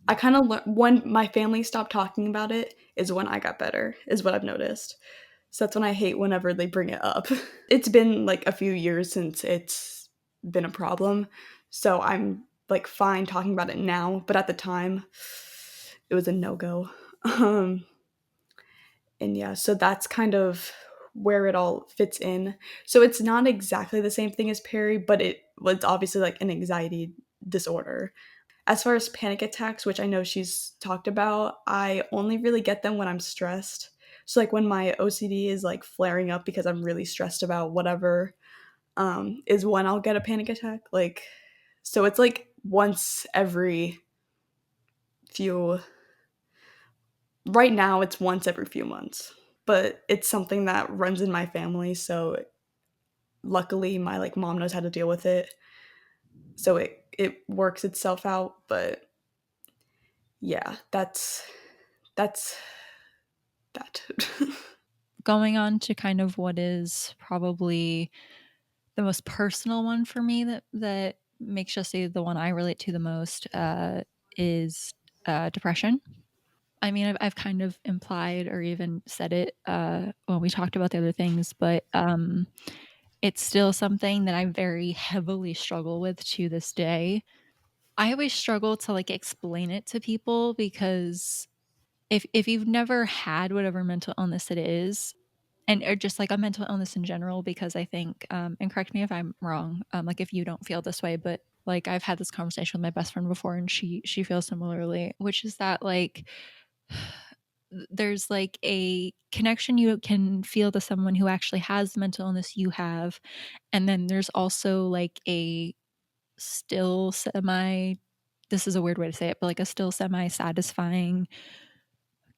I kinda when my family stopped talking about it is when I got better, is what I've noticed. So that's when I hate whenever they bring it up. It's been, like, a few years since it's been a problem, so I'm, like, fine talking about it now, but at the time, it was a no-go. Um, and yeah, so that's kind of where it all fits in. So it's not exactly the same thing as Perry, but it was obviously, like, an anxiety disorder. As far as panic attacks, which I know she's talked about, I only really get them when I'm stressed. So, like, when my OCD is, like, flaring up because I'm really stressed about whatever, is when I'll get a panic attack. Like, so it's, like, once every few right now, it's once every few months, but it's something that runs in my family, so luckily, my, like, mom knows how to deal with it, so it works itself out, but yeah, that's that. Going on to kind of what is probably the most personal one for me that makes just say the one I relate to the most is depression. I mean, I've kind of implied or even said it when we talked about the other things, but it's still something that I very heavily struggle with to this day. I always struggle to like explain it to people because if you've never had whatever mental illness it is, and or just like a mental illness in general, because I think and correct me if I'm wrong, like if you don't feel this way, but like I've had this conversation with my best friend before and she feels similarly, which is that like there's like a connection you can feel to someone who actually has the mental illness you have, and then there's also like a still semi, this is a weird way to say it, but like a still semi satisfying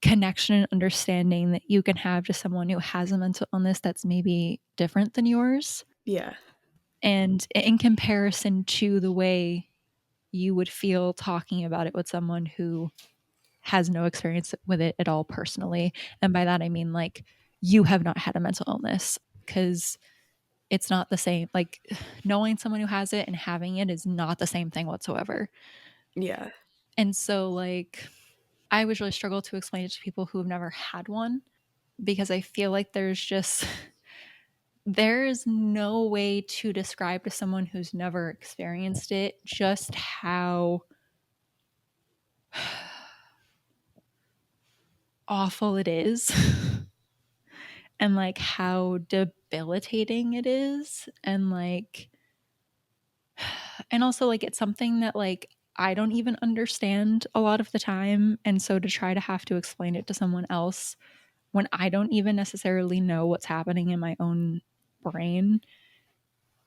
connection and understanding that you can have to someone who has a mental illness that's maybe different than yours. Yeah. And in comparison to the way you would feel talking about it with someone who has no experience with it at all personally. And by that, I mean like you have not had a mental illness, because it's not the same. Like knowing someone who has it and having it is not the same thing whatsoever. Yeah. And so, like, I always really struggle to explain it to people who have never had one, because I feel like there's no way to describe to someone who's never experienced it just how awful it is and like how debilitating it is, and like and also like it's something that like I don't even understand a lot of the time, and so to try to have to explain it to someone else when I don't even necessarily know what's happening in my own brain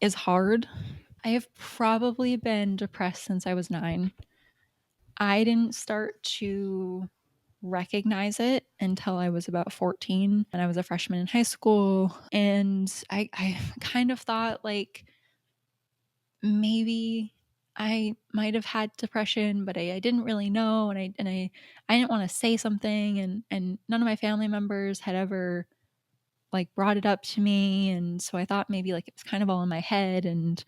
is hard. I have probably been depressed since I was 9. I didn't start to recognize it until I was about 14 and I was a freshman in high school. And I kind of thought like maybe I might have had depression, but I didn't really know. I didn't want to say something, and none of my family members had ever like brought it up to me. And so I thought maybe like it was kind of all in my head, and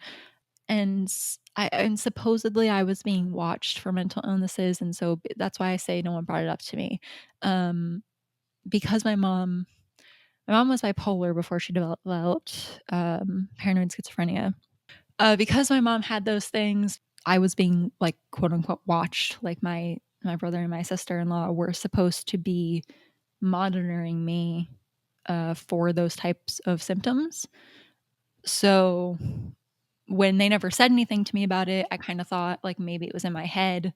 supposedly I was being watched for mental illnesses, and so that's why I say no one brought it up to me. Um, because my mom was bipolar before she developed paranoid schizophrenia. Because my mom had those things, I was being like quote unquote watched. Like my brother and my sister in law were supposed to be monitoring me for those types of symptoms. So when they never said anything to me about it, I kind of thought like maybe it was in my head.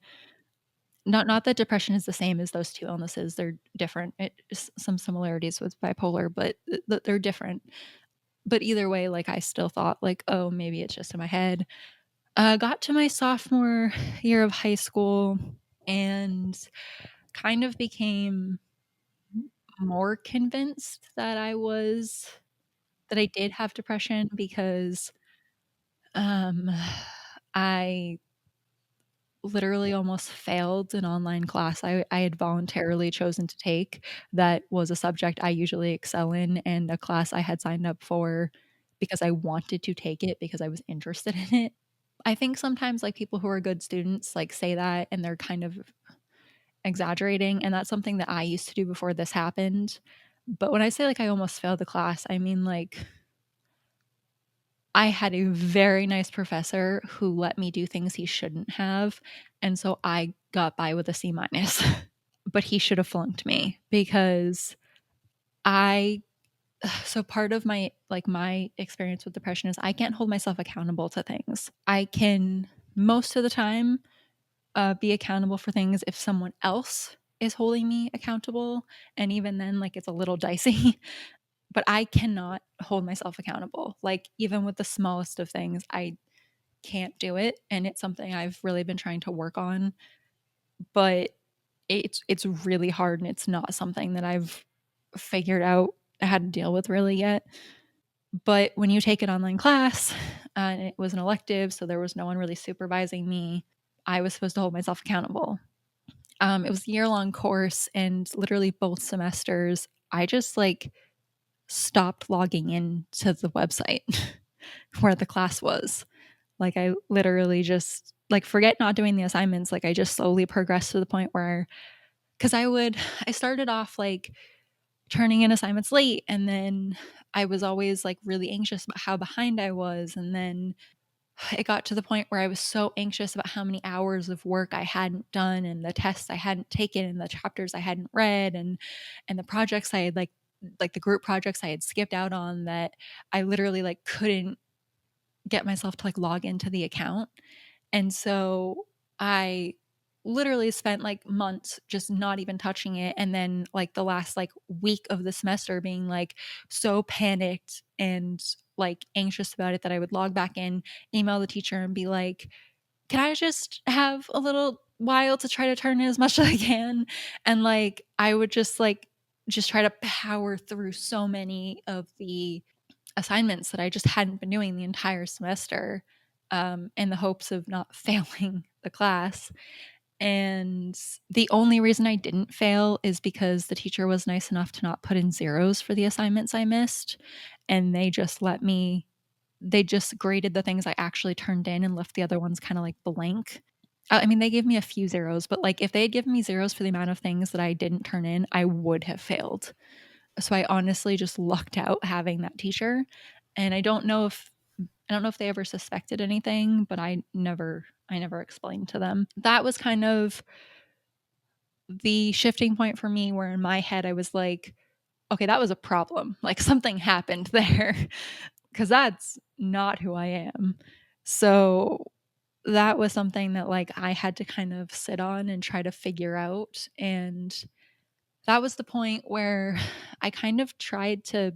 Not that depression is the same as those two illnesses. They're different. Some similarities with bipolar, but they're different. But either way, like I still thought like, oh, maybe it's just in my head. Got to my sophomore year of high school and kind of became more convinced that I did have depression, because um, I literally almost failed an online class I had voluntarily chosen to take, that was a subject I usually excel in, and a class I had signed up for because I wanted to take it because I was interested in it. I think sometimes like people who are good students like say that and they're kind of exaggerating, and that's something that I used to do before this happened. But when I say like I almost failed the class, I mean like I had a very nice professor who let me do things he shouldn't have, and so I got by with a C minus. But he should have flunked me because I so part of my experience with depression is I can't hold myself accountable to things. I can most of the time be accountable for things if someone else is holding me accountable, and even then like it's a little dicey. But I cannot hold myself accountable. Like even with the smallest of things, I can't do it, and it's something I've really been trying to work on, but it's really hard, and it's not something that I've figured out how to deal with really yet. But when you take an online class, and it was an elective, so there was no one really supervising me, I was supposed to hold myself accountable. It was a year-long course, and literally both semesters, I just like stopped logging in to the website. where the class was. Like, I literally just, like, forget not doing the assignments, like, I just slowly progressed to the point where, because I started off, like, turning in assignments late, and then I was always, like, really anxious about how behind I was, and then it got to the point where I was so anxious about how many hours of work I hadn't done, and the tests I hadn't taken, and the chapters I hadn't read, and the projects I had, like the group projects I had skipped out on, that I literally, like, couldn't get myself to, like, log into the account. And so I literally spent, like, months just not even touching it, and then, like, the last, like, week of the semester being, like, so panicked and, like, anxious about it that I would log back in, email the teacher, and be like, "Can I just have a little while to try to turn in as much as I can?" And, like, I would just try to power through so many of the assignments that I just hadn't been doing the entire semester, in the hopes of not failing the class. And the only reason I didn't fail is because the teacher was nice enough to not put in zeros for the assignments I missed. And they just graded the things I actually turned in and left the other ones kind of like blank. I mean, they gave me a few zeros, but like if they had given me zeros for the amount of things that I didn't turn in, I would have failed. So I honestly just lucked out having that teacher. And I don't know if they ever suspected anything, but I never explained to them. That was kind of the shifting point for me, where in my head I was like, okay, that was a problem. Like, something happened there, cuz that's not who I am. So that was something that, like, I had to kind of sit on and try to figure out. And that was the point where I kind of tried to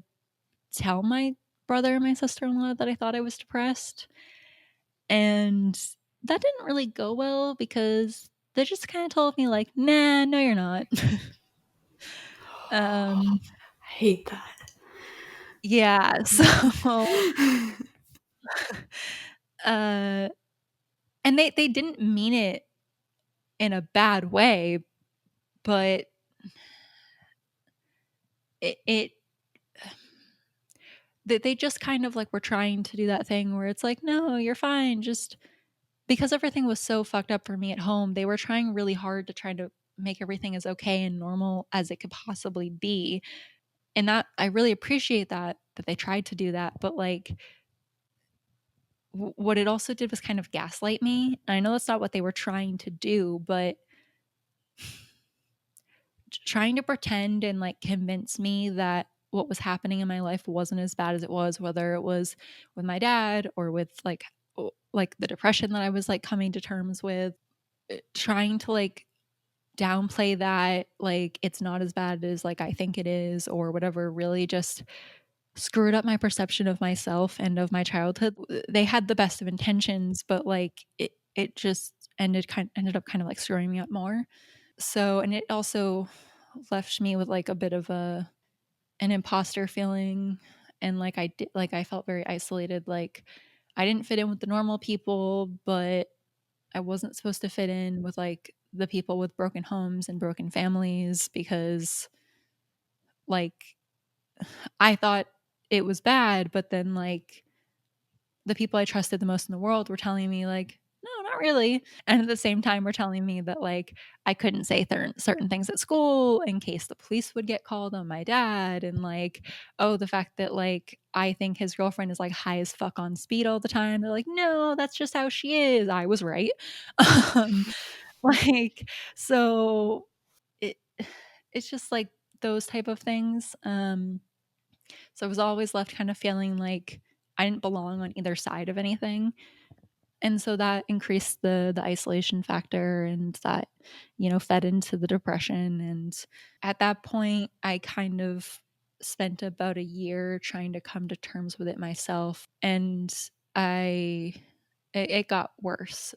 tell my brother and my sister-in-law that I thought I was depressed. And that didn't really go well, because they just kinda told me, like, "Nah, no, you're not." Um, I hate that. yeah, so, uh and they didn't mean it in a bad way, but it they just kind of, like, were trying to do that thing where it's like, "No, you're fine, just," because everything was so fucked up for me at home, they were trying really hard to try to make everything as okay and normal as it could possibly be. And that, I really appreciate that they tried to do that, but, like, what it also did was kind of gaslight me. I know that's not what they were trying to do, but trying to pretend and, like, convince me that what was happening in my life wasn't as bad as it was, whether it was with my dad or with, like, the depression that I was, like, coming to terms with, trying to, like, downplay that, like, it's not as bad as, like, I think it is, or whatever, really just screwed up my perception of myself and of my childhood. They had the best of intentions, but, like, it just ended up kind of, like, screwing me up more. So, and it also left me with, like, a bit of an imposter feeling, and, like, I felt very isolated, like, I didn't fit in with the normal people, but I wasn't supposed to fit in with, like, the people with broken homes and broken families, because, like, I thought it was bad, but then, like, the people I trusted the most in the world were telling me, like, "No, not really." And at the same time, were telling me that, like, I couldn't say certain things at school in case the police would get called on my dad, and, like, oh, the fact that, like, I think his girlfriend is, like, high as fuck on speed all the time. They're like, "No, that's just how she is." I was right. Um, like, so it it's just, like, those type of things. So I was always left kind of feeling like I didn't belong on either side of anything. And so that increased the isolation factor, and that, fed into the depression. And at that point, I kind of spent about a year trying to come to terms with it myself. And I it got worse,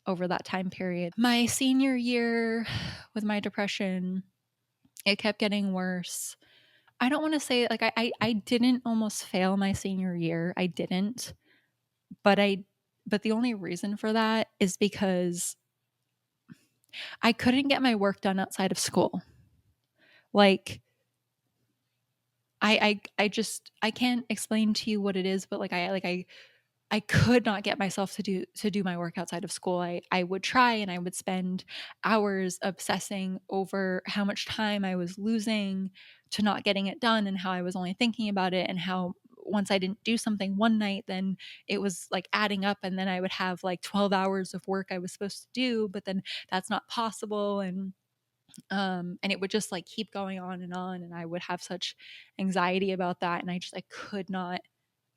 over that time period. My senior year with my depression, it kept getting worse. I don't wanna say, like, I didn't almost fail my senior year, I didn't, but I but the only reason for that is because I couldn't get my work done outside of school. Like, I can't explain to you what it is, but I could not get myself to do my work outside of school. I would try and I would spend hours obsessing over how much time I was losing to not getting it done, and how I was only thinking about it, and how once I didn't do something one night, then it was like adding up, and then I would have like 12 hours of work I was supposed to do, but then that's not possible. And it would just like keep going on, and I would have such anxiety about that, and I could not,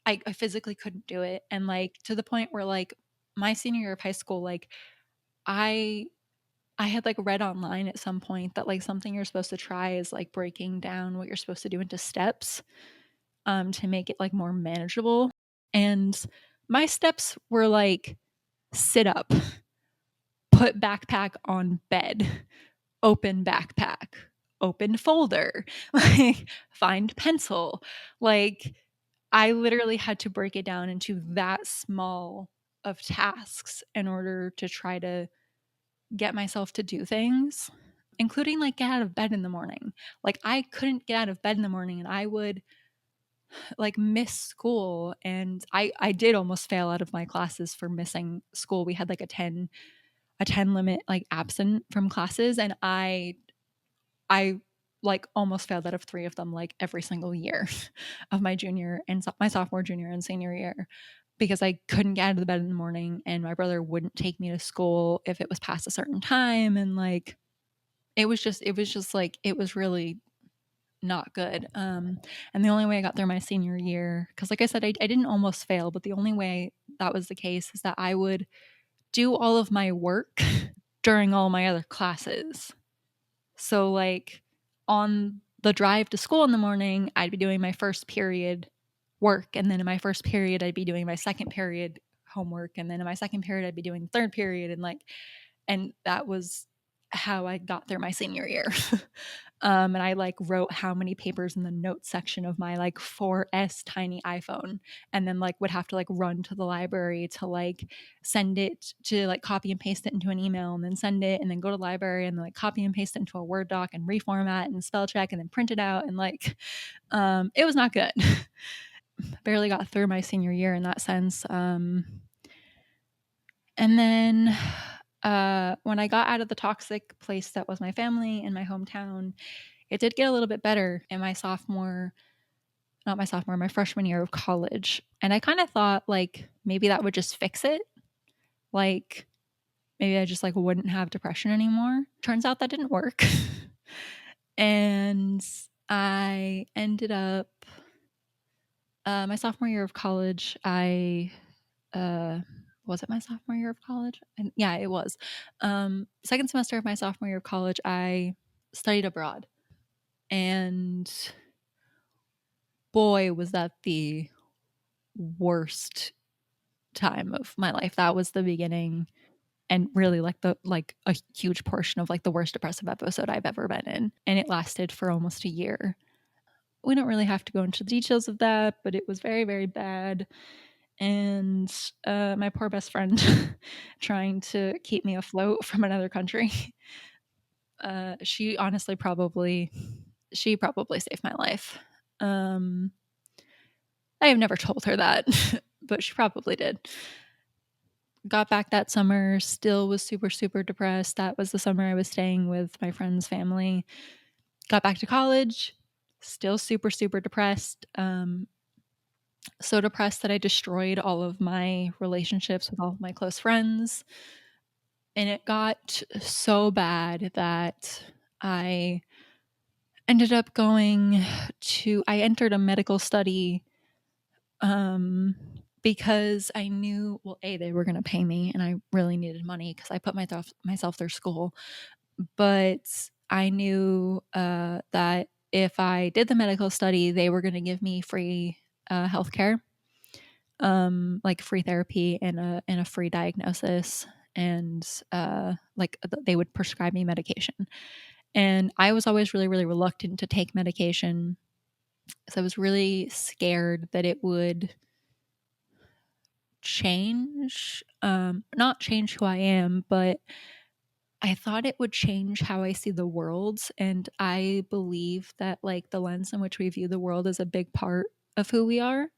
I physically couldn't do it. And like to the point where like my senior year of high school, like I I had like read online at some point that like something you're supposed to try is like breaking down what you're supposed to do into steps, to make it like more manageable. And my steps were like sit up, put backpack on bed, open backpack, open folder, like find pencil. Like I literally had to break it down into that small of tasks in order to try to get myself to do things, including like get out of bed in the morning. Like I couldn't get out of bed in the morning, and I would like miss school, and I did almost fail out of my classes for missing school. We had like a 10 limit like absent from classes, and I like almost failed out of 3 of them like every single year of my junior and my sophomore, junior, and senior year, because I couldn't get out of the bed in the morning, and my brother wouldn't take me to school if it was past a certain time. And like it was just like it was really not good. And the only way I got through my senior year, because like I said, I didn't almost fail, but the only way that was the case is that I would do all of my work during all my other classes. So, like, on the drive to school in the morning, I'd be doing my first period work. And then in my first period, I'd be doing my second period homework. And then in my second period, I'd be doing the third period. And that was how I got through my senior year. And I like wrote how many papers in the notes section of my like 4S tiny iPhone, and then like would have to like run to the library to like send it, to like copy and paste it into an email, and then send it, and then go to the library and like copy and paste it into a Word doc and reformat and spell check and then print it out. And like it was not good. Barely got through my senior year in that sense. And then when I got out of the toxic place that was my family in my hometown, it did get a little bit better in my my freshman year of college. And I kind of thought like maybe that would just fix it. Like maybe I just like wouldn't have depression anymore. Turns out that didn't work. And I ended up my sophomore year of college, I was it my sophomore year of college? And yeah, it was. Second semester of my sophomore year of college, I studied abroad. And boy, was that the worst time of my life. That was the beginning, and really like a huge portion of like the worst depressive episode I've ever been in. And it lasted for almost a year. We don't really have to go into the details of that, but it was very, very bad. And my poor best friend trying to keep me afloat from another country. She honestly she probably saved my life. I have never told her that, but she probably did. Got back that summer, still was super, super depressed. That was the summer I was staying with my friend's family. Got back to college, still super, super depressed. So depressed that I destroyed all of my relationships with all of my close friends. And it got so bad that I ended up I entered a medical study, because I knew, well, A, they were going to pay me and I really needed money because I put myself through school. But I knew that if I did the medical study, they were going to give me free healthcare, like free therapy and a free diagnosis. And like they would prescribe me medication. And I was always really, really reluctant to take medication because I was really scared that it would change, not change who I am, but I thought it would change how I see the world, and I believe that, like, the lens in which we view the world is a big part of who we are,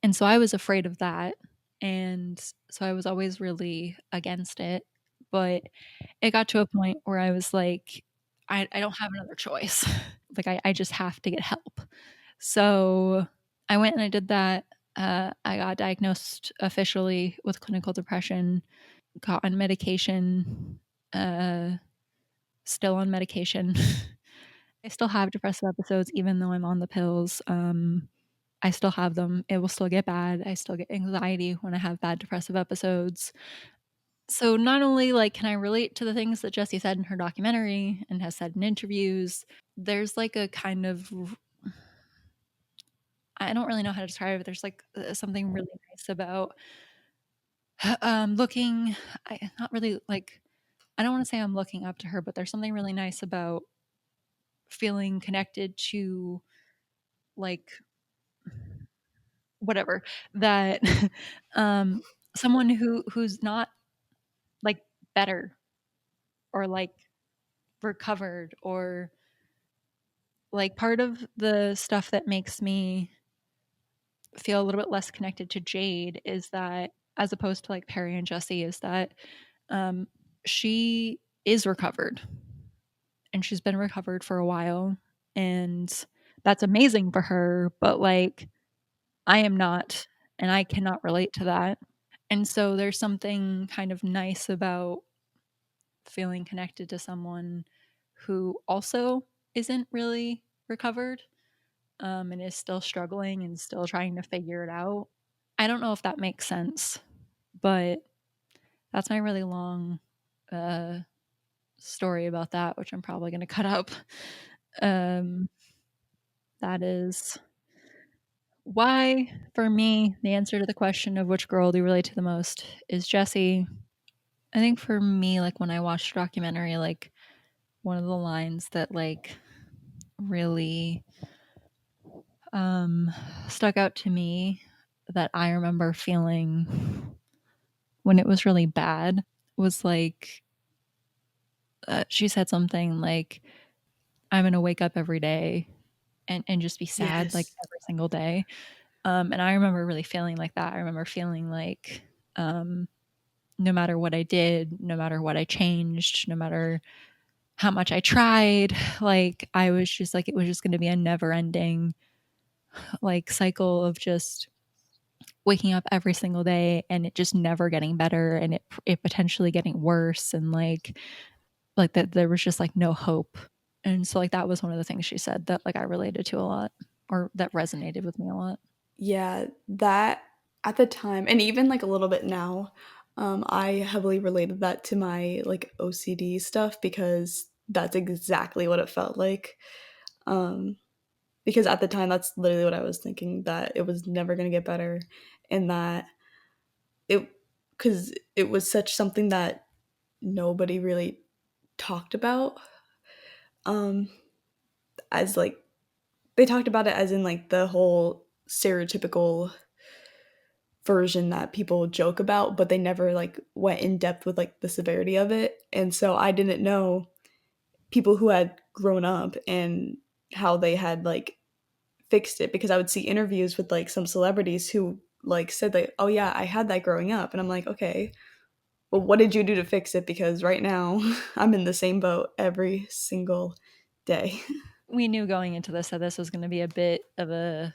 and so I was afraid of that, and so I was always really against it, but it got to a point where I was like, I don't have another choice. Like, I just have to get help. So, I went and I did that. I got diagnosed officially with clinical depression, got on medication, uh, still on medication. I still have depressive episodes even though I'm on the pills. I still have them. It will still get bad. I still get anxiety when I have bad depressive episodes. So not only, like, can I relate to the things that Jessie said in her documentary and has said in interviews, there's, like, a kind of I don't really know how to describe it. There's, like, something really nice about, looking I not really, like I don't wanna say I'm looking up to her, but there's something really nice about feeling connected to, like, whatever, that, um, someone who's not, like, better or, like, recovered or like, part of the stuff that makes me feel a little bit less connected to Jade is that as opposed to, like, Perry and Jesse, is that, um, she is recovered, and she's been recovered for a while, and that's amazing for her, but, like, I am not, and I cannot relate to that. And so there's something kind of nice about feeling connected to someone who also isn't really recovered, and is still struggling and still trying to figure it out. I don't know if that makes sense, but that's my really long uh, story about that, which I'm probably going to cut up. Um, that is why, for me, the answer to the question of which girl do you relate to the most is Jessie. I think for me, like when I watched the documentary, like one of the lines that like really um, stuck out to me that I remember feeling when it was really bad was like she said something like, "I'm gonna wake up every day and just be sad like Yes. every single day." And I remember really feeling like that. I remember feeling like um, no matter what I did, no matter what I changed, no matter how much I tried, like I was just like it was just going to be a never-ending like cycle of just waking up every single day and it just never getting better and it potentially getting worse and like that there was just like no hope. And so like that was one of the things she said that like I related to a lot or that resonated with me a lot. Yeah, that at the time, and even like a little bit now, I heavily related that to my like OCD stuff because that's exactly what it felt like. Um, because at the time, that's literally what I was thinking, that it was never going to get better, and that it, because it was such something that nobody really talked about, um, as like they talked about it as in like the whole stereotypical version that people joke about, but they never like went in depth with like the severity of it. And so I didn't know people who had grown up and how they had like fixed it, because I would see interviews with like some celebrities who like said like, "Oh yeah, I had that growing up." And I'm like, "Okay, well what did you do to fix it, because right now I'm in the same boat every single day." We knew going into this that this was going to be a bit of a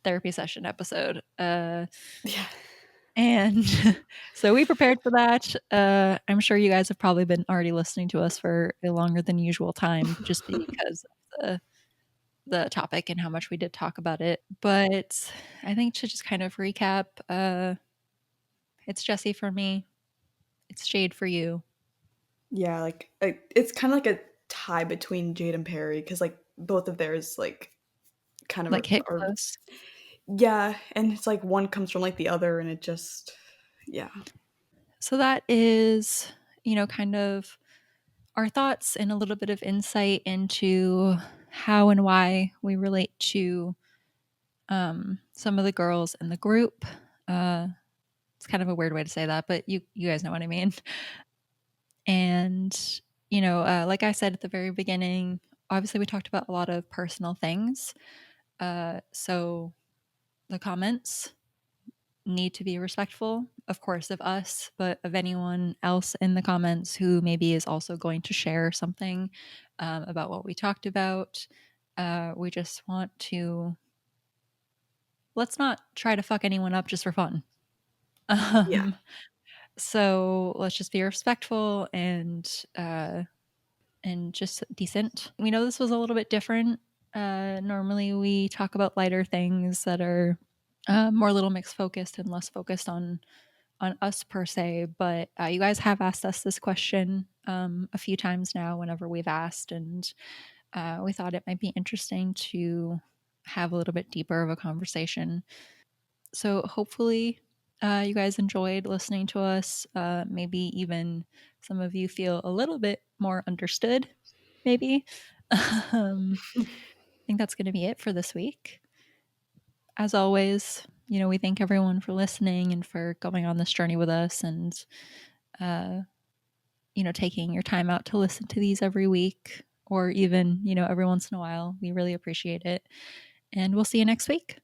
therapy session episode. Yeah. And so we prepared for that. I'm sure you guys have probably been already listening to us for a longer than usual time just because of the topic and how much we did talk about it. But I think to just kind of recap, it's Jesse for me, it's Jade for you. Yeah, like it's kind of like a tie between Jade and Perry, because like both of theirs like kind of Like hit are, close. yeah, and it's like one comes from like the other, and it just, yeah. So that is, kind of our thoughts and a little bit of insight into how and why we relate to some of the girls in the group. Uh, it's kind of a weird way to say that, but you guys know what I mean. And, like I said at the very beginning, obviously we talked about a lot of personal things. So the comments need to be respectful, of course, of us, but of anyone else in the comments who maybe is also going to share something about what we talked about. We just want to, let's not try to fuck anyone up just for fun. Yeah. Um, so let's just be respectful and just decent. We know this was a little bit different. Normally, we talk about lighter things that are more Little Mix focused and less focused on us per se. But you guys have asked us this question a few times now. Whenever we've asked, and we thought it might be interesting to have a little bit deeper of a conversation. So hopefully, you guys enjoyed listening to us. Maybe even some of you feel a little bit more understood, maybe. I think that's going to be it for this week. As always, we thank everyone for listening and for going on this journey with us and, uh, taking your time out to listen to these every week or even, every once in a while. We really appreciate it. And we'll see you next week.